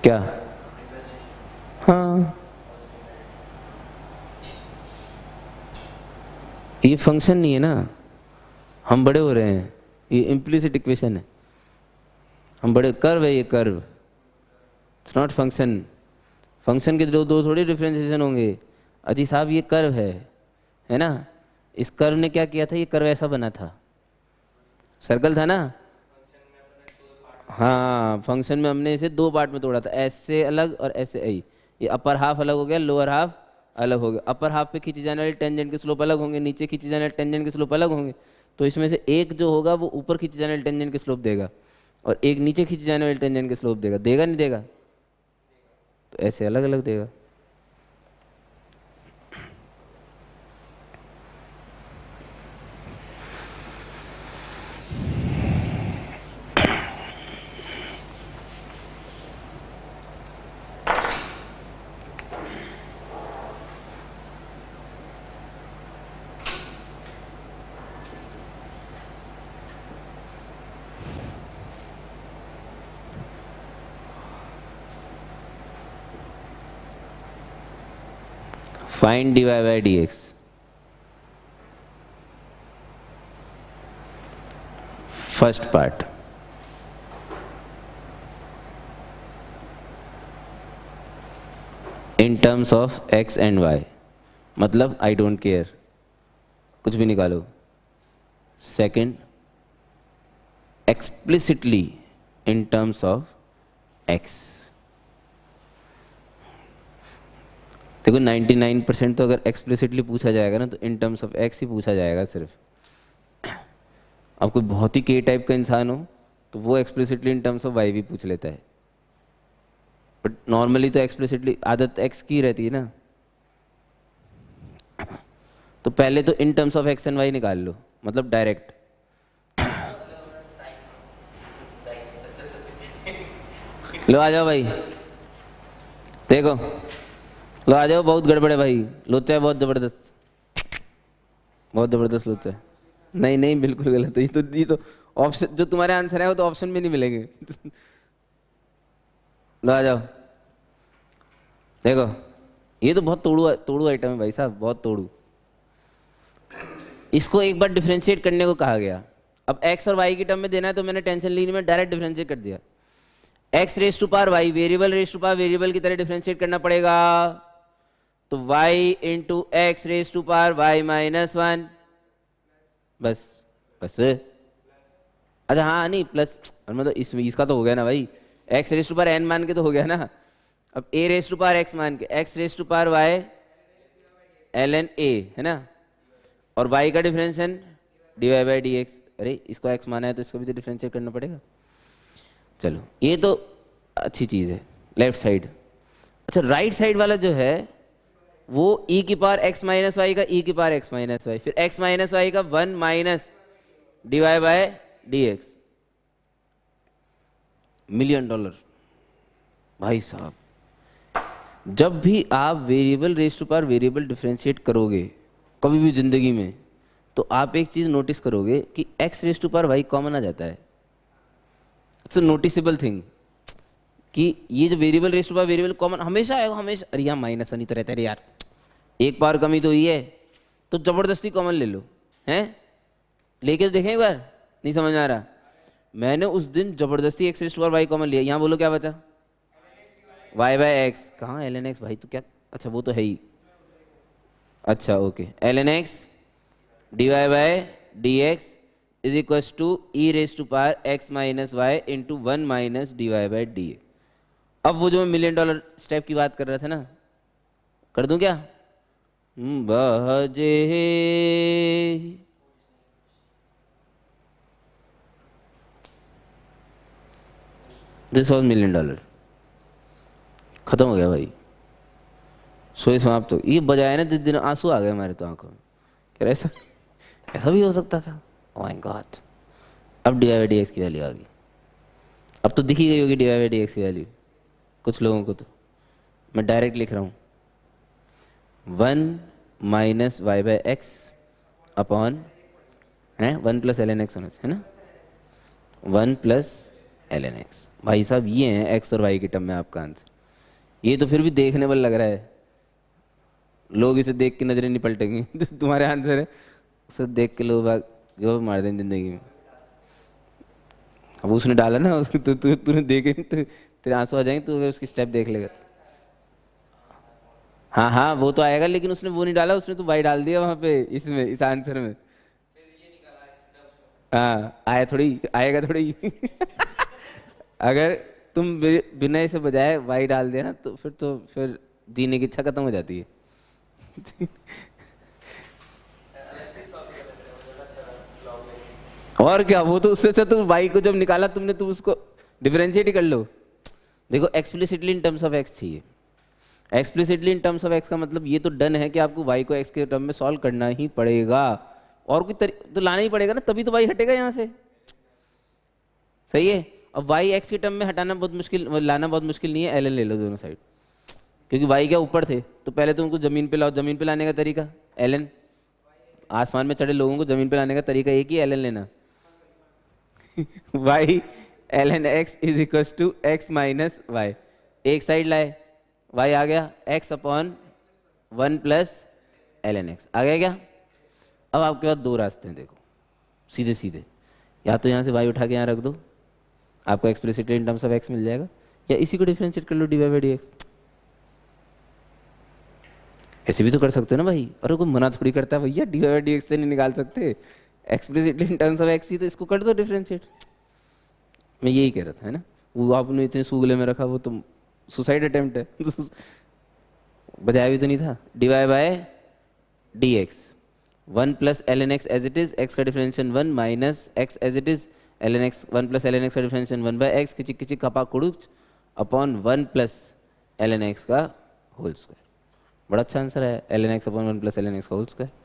Speaker 1: क्या, हाँ ये फंक्शन नहीं है ना, हम बड़े हो रहे हैं, ये इम्प्लिसिट इक्वेशन है, हम बड़े, कर्व है ये curve, it's not function. Function के दो थोड़ी डिफरेंशिएशन होंगे। अजी साहब ये कर्व है ना, इस कर्व ने क्या किया था, ये कर्व ऐसा बना था, सर्कल था ना, हाँ फंक्शन में हमने इसे दो पार्ट में तोड़ा था, ऐसे अलग और ऐसे आई, ये अपर हाफ अलग हो गया, लोअर हाफ अलग हो गया। अपर हाफ पे खींची जाने वाली टेंजेंट के स्लोप अलग होंगे, नीचे खींची जाने वाली टेंजेंट के स्लोप अलग होंगे, तो इसमें से एक जो होगा वो ऊपर खींची जाने वाली टेंजेंट के स्लोप देगा और एक नीचे खींची जाने वाली टेंजेंट के स्लोप देगा, देगा नहीं देगा, तो ऐसे अलग अलग देगा। Find dy by dx. First part. In terms of x and y. मतलब I don't care, कुछ भी निकालो। Second, explicitly in terms of x. देखो 99% तो अगर एक्सप्लिसिटली पूछा जाएगा ना तो इन टर्म्स ऑफ एक्स ही पूछा जाएगा सिर्फ। अब कोई बहुत ही के टाइप का इंसान हो तो वो explicitly in terms of y भी पूछ लेता है, बट नॉर्मली तो एक्सप्लिसिटली आदत एक्स की रहती है ना। तो पहले तो in terms of x and y निकाल लो, मतलब डायरेक्ट। लो आ जाओ भाई, देखो लो आ जाओ, बहुत गड़बड़ है भाई, लोचा है बहुत ज़बरदस्त, बहुत ज़बरदस्त लोचा है। नहीं नहीं बिल्कुल गलत है, ये तो ऑप्शन जो तुम्हारे आंसर है वो तो ऑप्शन में नहीं मिलेंगे। लो आ जाओ, देखो ये तो बहुत तोड़ू आइटम है भाई साहब, बहुत तोड़ू। इसको एक बार डिफरेंशिएट करने को कहा गया, अब एक्स और वाई की टर्म में देना है तो मैंने टेंशन ली नहीं, मैं डायरेक्ट डिफरेंशिएट कर दिया। X raise to power y, variable raise to power variable की तरह डिफरेंशिएट करना पड़ेगा, तो y into x raise to power y minus one, बस बस। अच्छा हाँ नहीं प्लस, मतलब इसका तो हो गया ना भाई, x raise to power n मान के तो हो गया ना। अब a raise to power x मान के, x raise to power y ln a है ना, और y का differentiation dy by d x. अरे इसको x माना है तो इसको भी तो डिफरेंशिएट करना पड़ेगा। चलो ये तो अच्छी चीज़ है, लेफ्ट साइड। अच्छा राइट साइड वाला जो है वो e की पावर x माइनस वाई का e की पावर x माइनस वाई, फिर x माइनस वाई का 1 minus d y by d x. $1,000,000 भाई साहब। जब भी आप variable raise to power variable differentiate करोगे कभी भी जिंदगी में, तो आप एक चीज नोटिस करोगे कि x raise to power y common आ जाता है। It's a noticeable thing. कि ये जो वेरिएबल रेस्ट हुआ वेरिएबल कॉमन हमेशा आएगा हमेशा। अरे यहाँ माइनस वन ही तो रहता है यार, एक बार कमी तो ही है, तो जबरदस्ती कॉमन ले लो हैं, लेके तो देखें एक बार। नहीं समझ में आ रहा? मैंने उस दिन जबरदस्ती एक्स रेस्ट वाई कॉमन लिया, यहाँ बोलो क्या बचा? Y by x. कहाँ एल एन एक्स भाई? तो क्या, अच्छा वो तो है ही। अच्छा okay, l n x d y by d x is equal to e raise to power x minus y into one minus d y by d x. अब वो जो मैं $1,000,000 स्टेप की बात कर रहा था ना, कर दूं क्या? बहजे दिस वॉज $1,000,000, खत्म हो गया भाई, सोए समाप्त हो। ये बजाय ना जिस दिन आंसू आ गए हमारे तो आंखों में, क्या ऐसा ऐसा भी हो सकता था? Oh my god. अब d y by d x की वैल्यू आ गई, अब तो दिखी गई होगी d y by d x की वैल्यू कुछ लोगों को। तो मैं डायरेक्ट लिख रहा हूँ 1 minus y by x upon है 1 प्लस एल एन एक्स होना चाहिए, है ना? 1 प्लस एल एन एक्स। भाई साहब ये है एक्स और वाई की टर्म में आपका आंसर। ये तो फिर भी देखने वाला लग रहा है, लोग इसे देख के नजरें नहीं पलटेंगे तो तुम्हारे आंसर है, उसे देख के लोग जो मार दें जिंदगी में। अब उसने डाला ना उसको, तूने देखे नहीं तो तेरे आंसू आ जाएंगे, तो अगर उसकी स्टेप देख लेगा तो। हाँ हाँ वो तो आएगा, लेकिन उसने वो नहीं डाला, उसने तो वाई डाल दिया वहां पे, इसमें इस आंसर में। हाँ आया थोड़ी, आएगा थोड़ी अगर तुम बिना इसे बजाय वाई डाल दिया ना, तो फिर जीने की इच्छा खत्म हो जाती है और क्या, वो तो उससे अच्छा तुम वाई को जब निकाला तुमने, तुम उसको डिफरेंशिएट ही कर लो। देखो explicitly in terms of x चाहिए। Explicitly in terms of x का मतलब ये तो डन है कि आपको वाई को एक्स के टर्म में सॉल्व करना ही पड़ेगा, और कोई तो लाना ही पड़ेगा ना, तभी तो वाई हटेगा यहाँ से। सही है? अब वाई एक्स के टर्म में हटाना बहुत मुश्किल, लाना बहुत मुश्किल नहीं है, एल एन ले लो दोनों साइड, क्योंकि वाई क्या ऊपर थे, तो पहले तो उनको जमीन पे लाओ। जमीन पे लाने का तरीका एल एन, आसमान में चढ़े लोगों को जमीन पे लाने का तरीका एक ही एल एन लेना y l n x is equal to x minus y, एक साइड लाए, वाई आ गया x upon 1 plus l n x आ गया क्या? अब आपके पास दो रास्ते हैं, देखो सीधे सीधे, या तो यहाँ से वाई उठा के यहाँ रख दो, आपको explicitly in terms of x मिल जाएगा, या इसी को डिफरेंशिएट कर लो d y by d x. ऐसे भी तो कर सकते हो ना भाई, अरे कोई मना थोड़ी करता है भैया, d y by d x से नहीं निकाल सकते, explicitly in terms of x ही तो इसको कर दो डिफरेंशिएट। मैं यही कह रहा था, है ना? वो आपने इतने सूगले में रखा, वो तो सुसाइड अटेम्प्ट है बजाया भी तो नहीं था। D y by d x 1 plus l n x as it is, x का differential 1 minus x as it is, l n x 1 plus l n x का डिफरेंशियल 1 बाय एक्स किचिक किचिक कपा कुड़ुच upon 1 plus l n x का whole square. बड़ा अच्छा answer है, l n x upon 1 plus l n x का होल स्क्वायर।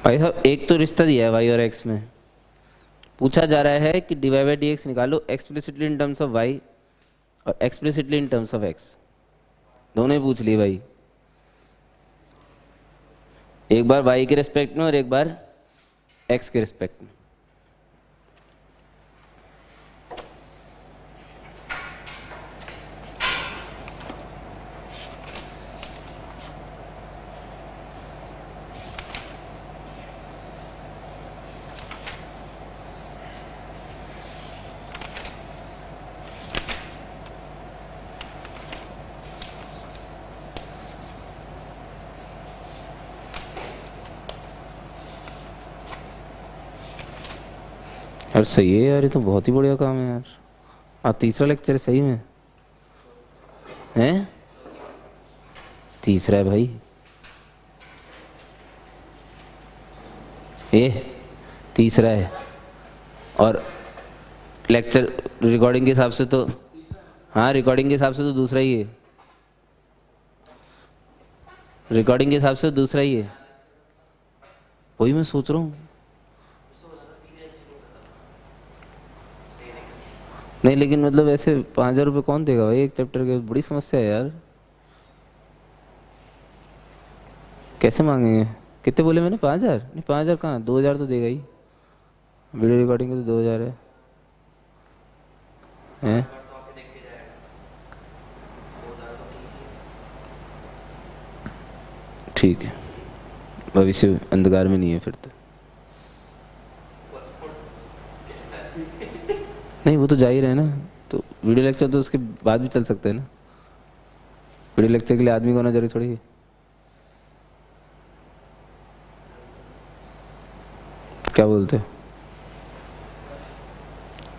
Speaker 1: भाई साहब एक तो रिश्ता दिया है वाई और एक्स में, पूछा जा रहा है कि d y by d x निकालो explicitly in terms of y और explicitly in terms of x, दोनों ही पूछ लिए भाई। एक बार y के रिस्पेक्ट में और एक बार x के रिस्पेक्ट में। यार सही है यार, ये तो बहुत ही बढ़िया काम है यार। आज तीसरा लेक्चर है सही में हैं? तीसरा है भाई ये, तीसरा है। और लेक्चर रिकॉर्डिंग के हिसाब से तो, हाँ रिकॉर्डिंग के हिसाब से तो दूसरा ही है, रिकॉर्डिंग के हिसाब से तो दूसरा ही है। वही मैं सोच रहा हूँ। नहीं लेकिन मतलब ऐसे 5,000 रुपये कौन देगा भाई एक चैप्टर के? बड़ी समस्या है यार। कैसे मांगेंगे? कितने बोले मैंने? 5,000? नहीं 5,000 कहाँ, 2,000 तो देगा ही। वीडियो रिकॉर्डिंग के तो 2,000 है हैं? ठीक है, भविष्य अंधकार में नहीं है फिर तो। नहीं वो तो जा ही रहे ना, तो वीडियो लेक्चर तो उसके बाद भी चल सकते हैं ना। वीडियो लेक्चर के लिए आदमी को होना जरूरी थोड़ी है। क्या बोलते हो?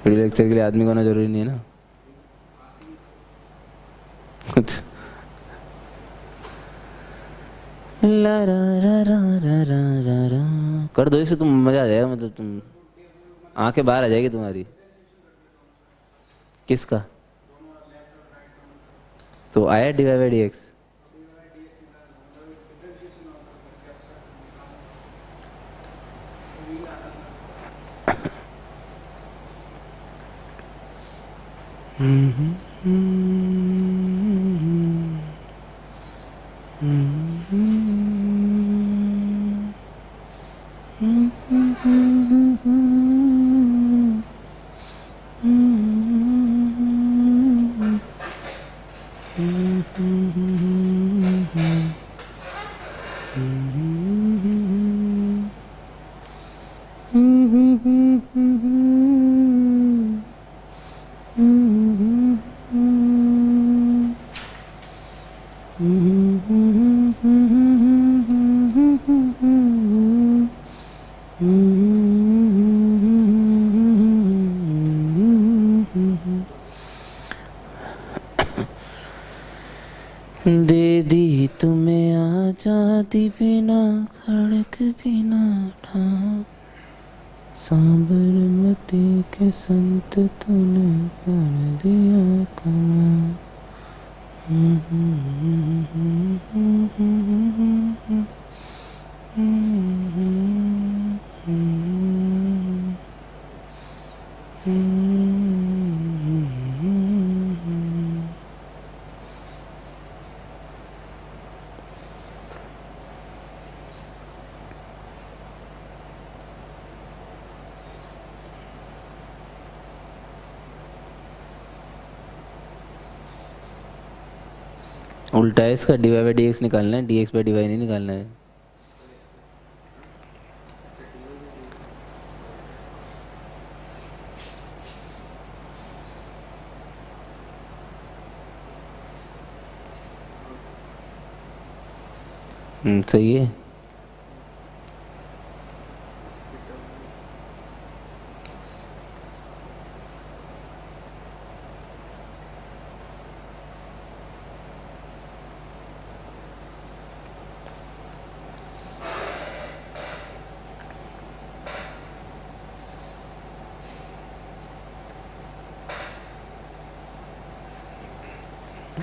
Speaker 1: वीडियो लेक्चर के लिए आदमी को होना जरूरी नहीं है ना। ला रा रा रा रा रा रा रा कर दो इसे, तुम मजा आ जाएगा। मतलब तुम आंखें बाहर आ जाएगी तुम्हारी। किसका? तो आया dy by dx। दे दी तुम्हें आजादी बिना खड़क बिना ठा, साबरमती के संत तूने कर दिया कमा। उल्टा है इसका, dy by dx निकालना है, dx by dy नहीं निकालना है। सही है।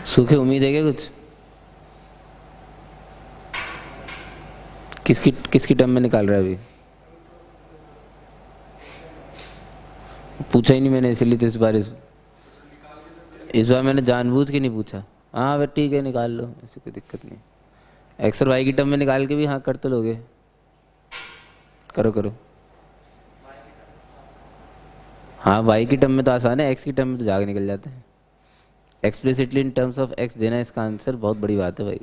Speaker 1: सूखे उम्मीद है क्या कुछ? किसकी टर्म में निकाल रहा है अभी? पूछा ही नहीं मैंने, इसलिए तो इस बार मैंने जानबूझ के नहीं पूछा। हाँ बस ठीक है, निकाल लो, ऐसी कोई दिक्कत नहीं। एक्स और वाई की टर्म में निकाल के भी हाँ कर तो लोगे। करो करो। हाँ वाई की टर्म में तो आसान है, एक्स की टर्म में तो जाके निकल जाते हैं। Explicitly in terms of x देना इसका आंसर बहुत बड़ी बात है भाई।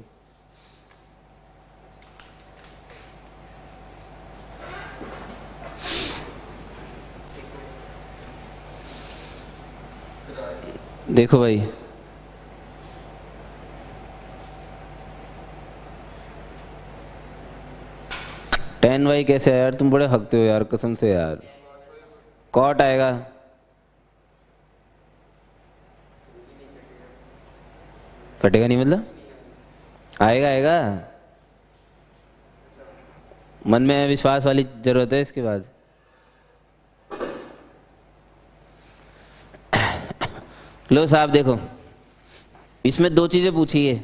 Speaker 1: देखो भाई, टेन वाई कैसे है यार, तुम बड़े हकते हो यार कसम से यार। कॉट आएगा, कटेगा नहीं मतलब, आएगा आएगा। मन में विश्वास वाली जरूरत है इसके बाद। लो साहब देखो, इसमें दो चीजें पूछी है,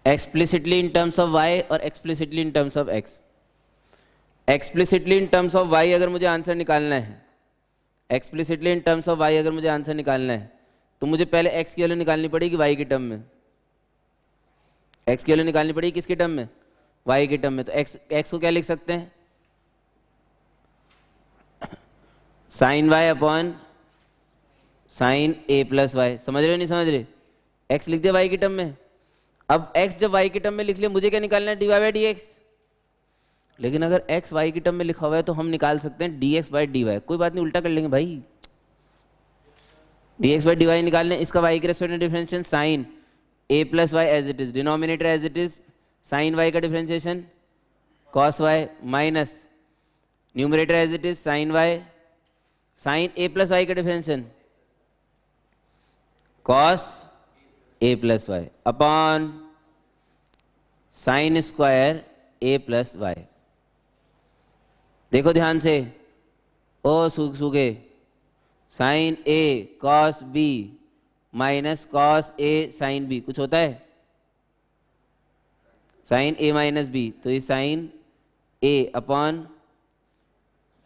Speaker 1: explicitly in terms of y और explicitly in terms of x. Explicitly in terms of y अगर मुझे आंसर निकालना है, explicitly in terms of y अगर मुझे आंसर निकालना है तो मुझे पहले एक्स की वैल्यू निकालनी पड़ेगी वाई की टर्म में। एक्स की वैल्यू निकालनी पड़ेगी किसकी टर्म में, वाई की टर्म में। तो एक्स को क्या लिख सकते हैं, sign Y upon sine a plus Y. समझ रहे हो नहीं समझ रहे, एक्स लिख दिया वाई की टर्म में। अब एक्स जब वाई की टर्म में लिख लिया, मुझे क्या निकालना है, d y by d x. लेकिन अगर एक्स वाई की टर्म में लिखा हुआ है तो हम निकाल सकते हैं d x by d y. कोई बात नहीं, उल्टा कर लेंगे भाई, d x by d y निकालने, इसका वाई के रेस्पेक्ट में differentiation sine a plus y as it is, denominator as it is, sine y का differentiation cos y minus numerator as it is sine y, sine a plus y का differentiation cos a plus y upon sine square a plus y. देखो ध्यान से, ओ सूखे, sine a cos b minus cos a sine b, कुछ होता है, sine a minus b, तो ये sine a upon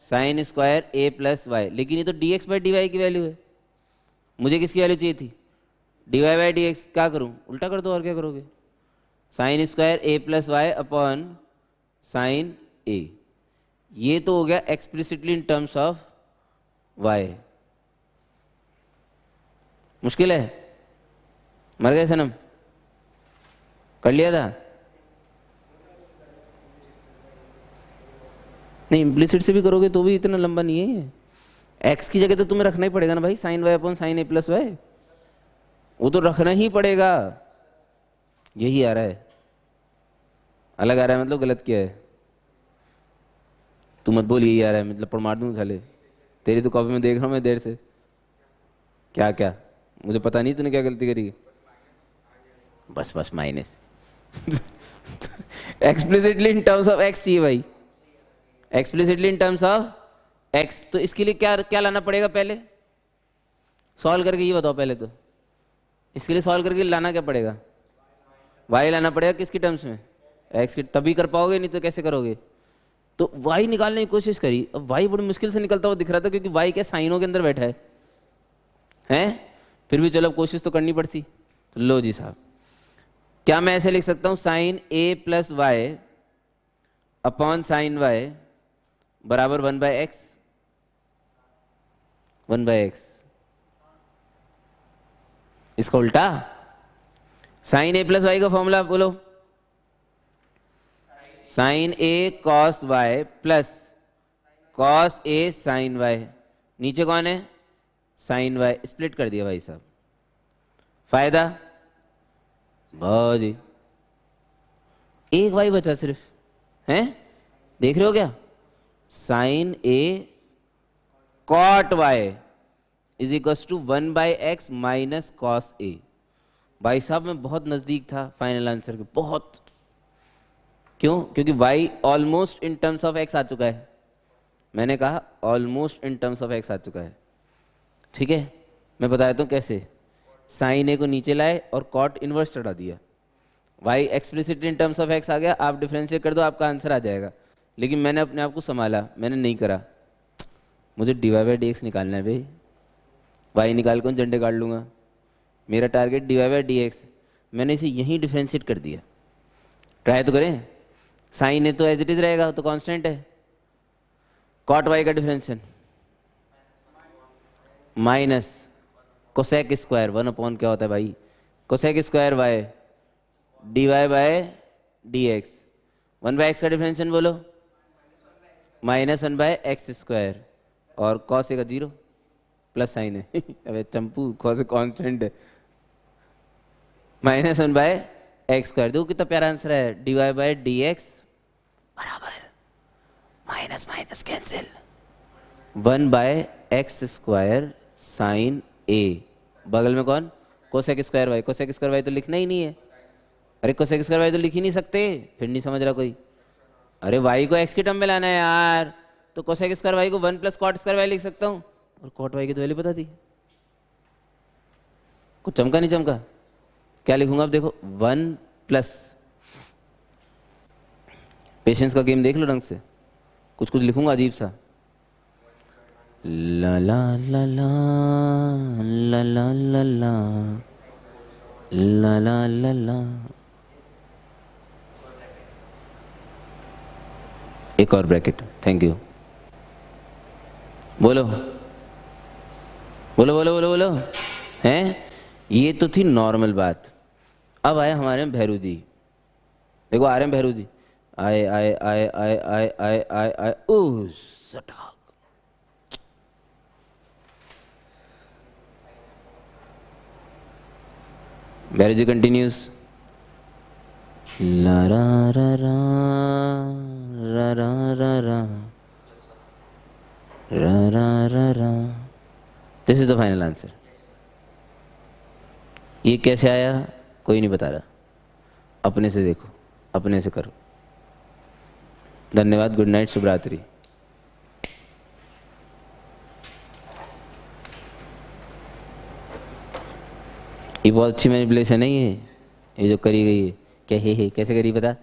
Speaker 1: sine square a plus y. लेकिन ये तो d x by d y की वैल्यू है, मुझे किसकी वैल्यू चाहिए थी, d y by d x. क्या करूं, उल्टा कर दो और क्या करोगे, sine square a plus y upon sine a. ये तो हो गया explicitly in terms of y. मुश्किल है, मर गए सनम, कर लिया था नहीं, इम्प्लिसिट से भी करोगे तो भी इतना लंबा नहीं है। एक्स की जगह तो तुम्हें रखना ही पड़ेगा ना भाई, sign Y upon sine a plus Y, वो तो रखना ही पड़ेगा। यही आ रहा है, अलग आ रहा है मतलब गलत किया है। तू मत बोल यही आ रहा है, मतलब पढ़ मार दूँ साले, तेरी तो कॉपी में देख रहा हूँ मैं देर से। क्या क्या, मुझे पता नहीं तूने क्या गलती करी, बस बस minus. Explicitly in terms of x चाहिए भाई, explicitly in terms of x. तो इसके लिए क्या क्या लाना पड़ेगा, पहले सॉल्व करके ये बताओ। पहले तो इसके लिए सॉल्व करके लाना क्या पड़ेगा, वाई लाना पड़ेगा किसकी टर्म्स में, एक्स की, तभी कर पाओगे, नहीं तो कैसे करोगे। तो वाई निकालने की कोशिश करी, अब वाई बड़ी मुश्किल से निकलता हुआ दिख रहा था, क्योंकि वाई क्या साइनों के अंदर बैठा है हैं? फिर भी चलो कोशिश तो करनी पड़ती। तो लो जी साहब, क्या मैं ऐसे लिख सकता हूं, sine a plus y upon sine y बराबर 1/x, 1/x। इसका उल्टा, साइन ए प्लस वाई का फॉर्मूला बोलो, sine a cos y plus cos a sine y, नीचे कौन है, साइन वाई, स्प्लिट कर दिया भाई साहब। फायदा बहुत जी, एक वाई बचा सिर्फ, हैं देख रहे हो क्या, sine a cot y is equal to 1/x minus cos a. भाई साहब मैं बहुत नजदीक था फाइनल आंसर के, बहुत। क्यों, क्योंकि y almost in terms of x आ चुका है, मैंने कहा almost in terms of x आ चुका है। ठीक है, मैं बता देता हूँ कैसे, साइन ए को नीचे लाए और कॉट इनवर्स चढ़ा दिया, y explicit in terms of x आ गया, आप डिफरेंशिएट कर दो आपका आंसर आ जाएगा। लेकिन मैंने अपने आप को संभाला, मैंने नहीं करा, मुझे d y by d x निकालना है भाई, y निकाल कर झंडे काट लूंगा, मेरा target d y by d x. मैंने इसे यहीं डिफरेंशिएट कर दिया, ट्राई तो करें। साइन ए तो एज इट इज रहेगा, तो कांस्टेंट है। कॉट वाई का डिफरेंशियल माइनस कोसेक स्क्वायर 1 क्या होता है भाई, cosec square y d y by d x. 1/x का डिफरेंशियल बोलो, -1/x स्क्वायर, और कॉस ए का 0 प्लस साइन है अबे चंपू, कॉस ए कांस्टेंट है। -1/x स्क्वायर, देखो कितना प्यारा आंसर है, dy बाय डी एक्स बराबर minus minus cancel 1/x square sine a, बगल में कौन, cosec square y. Cosec square y तो लिखना ही नहीं है। अरे कोसेक स्क्वायर वाई तो लिख ही नहीं सकते, फिर नहीं समझ रहा कोई। अरे वाई को एक्स की टर्म में लाना है यार, तो कोसेक स्क्वायर वाई को 1 + कॉट स्क्वायर वाई लिख सकता हूँ, और कॉट वाई की तो वैल्यू पता थी। कुछ चमका नहीं चमका, क्या लिखूंगा अब देखो, 1+, पेशेंस का गेम देख लो ढंग से, कुछ कुछ लिखूंगा अजीब सा, ला ला ला ला ला ला ला ला ला ला ला ला। एक और ब्रैकेट, थैंक यू। बोलो बोलो बोलो बोलो बोलो, हैं? ये तो थी नॉर्मल बात। अब आए हमारे में भैरू जी, देखो आ रहे हैं भैरू जी, आए आए आए आए आए आए आए आए, ओह सटाक। भैरू जी कंटिन्यूस, ला रा रा रा रा रा रा रा रा रा रा रा। This is the final answer. ये कैसे आया कोई नहीं बता रहा, अपने से देखो, अपने से करो। धन्यवाद, गुड नाइट, शुभ रात्रि। ये बहुत अच्छी मैनिपुलेशन है ये जो करी गई है। क्या है कैसे करी बता?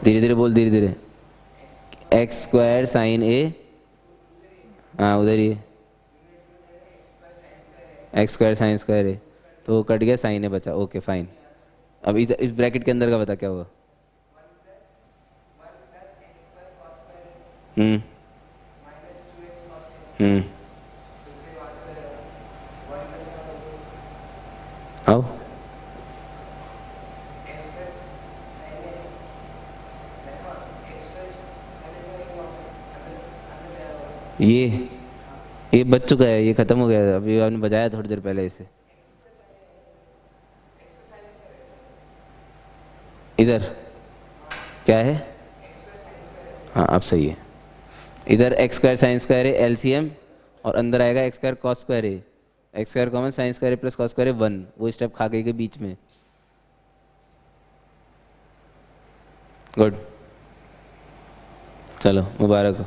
Speaker 1: धीरे धीरे बोल, धीरे धीरे। एक्स स्क्वायर साइन ए, हाँ उधर ही है, एक्स स्क्वायर साइन स्क्वायर है, तो कट गया, साइन ए बचा, ओके फाइन। अब इस ब्रैकेट के अंदर का बता क्या होगा? हम्म हम्म आओ, ये बच चुका है, ये खत्म हो गया, अभी आपने बजाया थोड़ी देर पहले इसे। इधर क्या है? हाँ अब सही है। इधर एक्स स्क्वायर साइन स्क्वायर है एलसीएम, और अंदर आएगा एक्स स्क्वायर कॉस स्क्वायर है, x square common sine square plus cos square 1, वो स्टेप खा गई के बीच में। गुड, चलो मुबारक हो।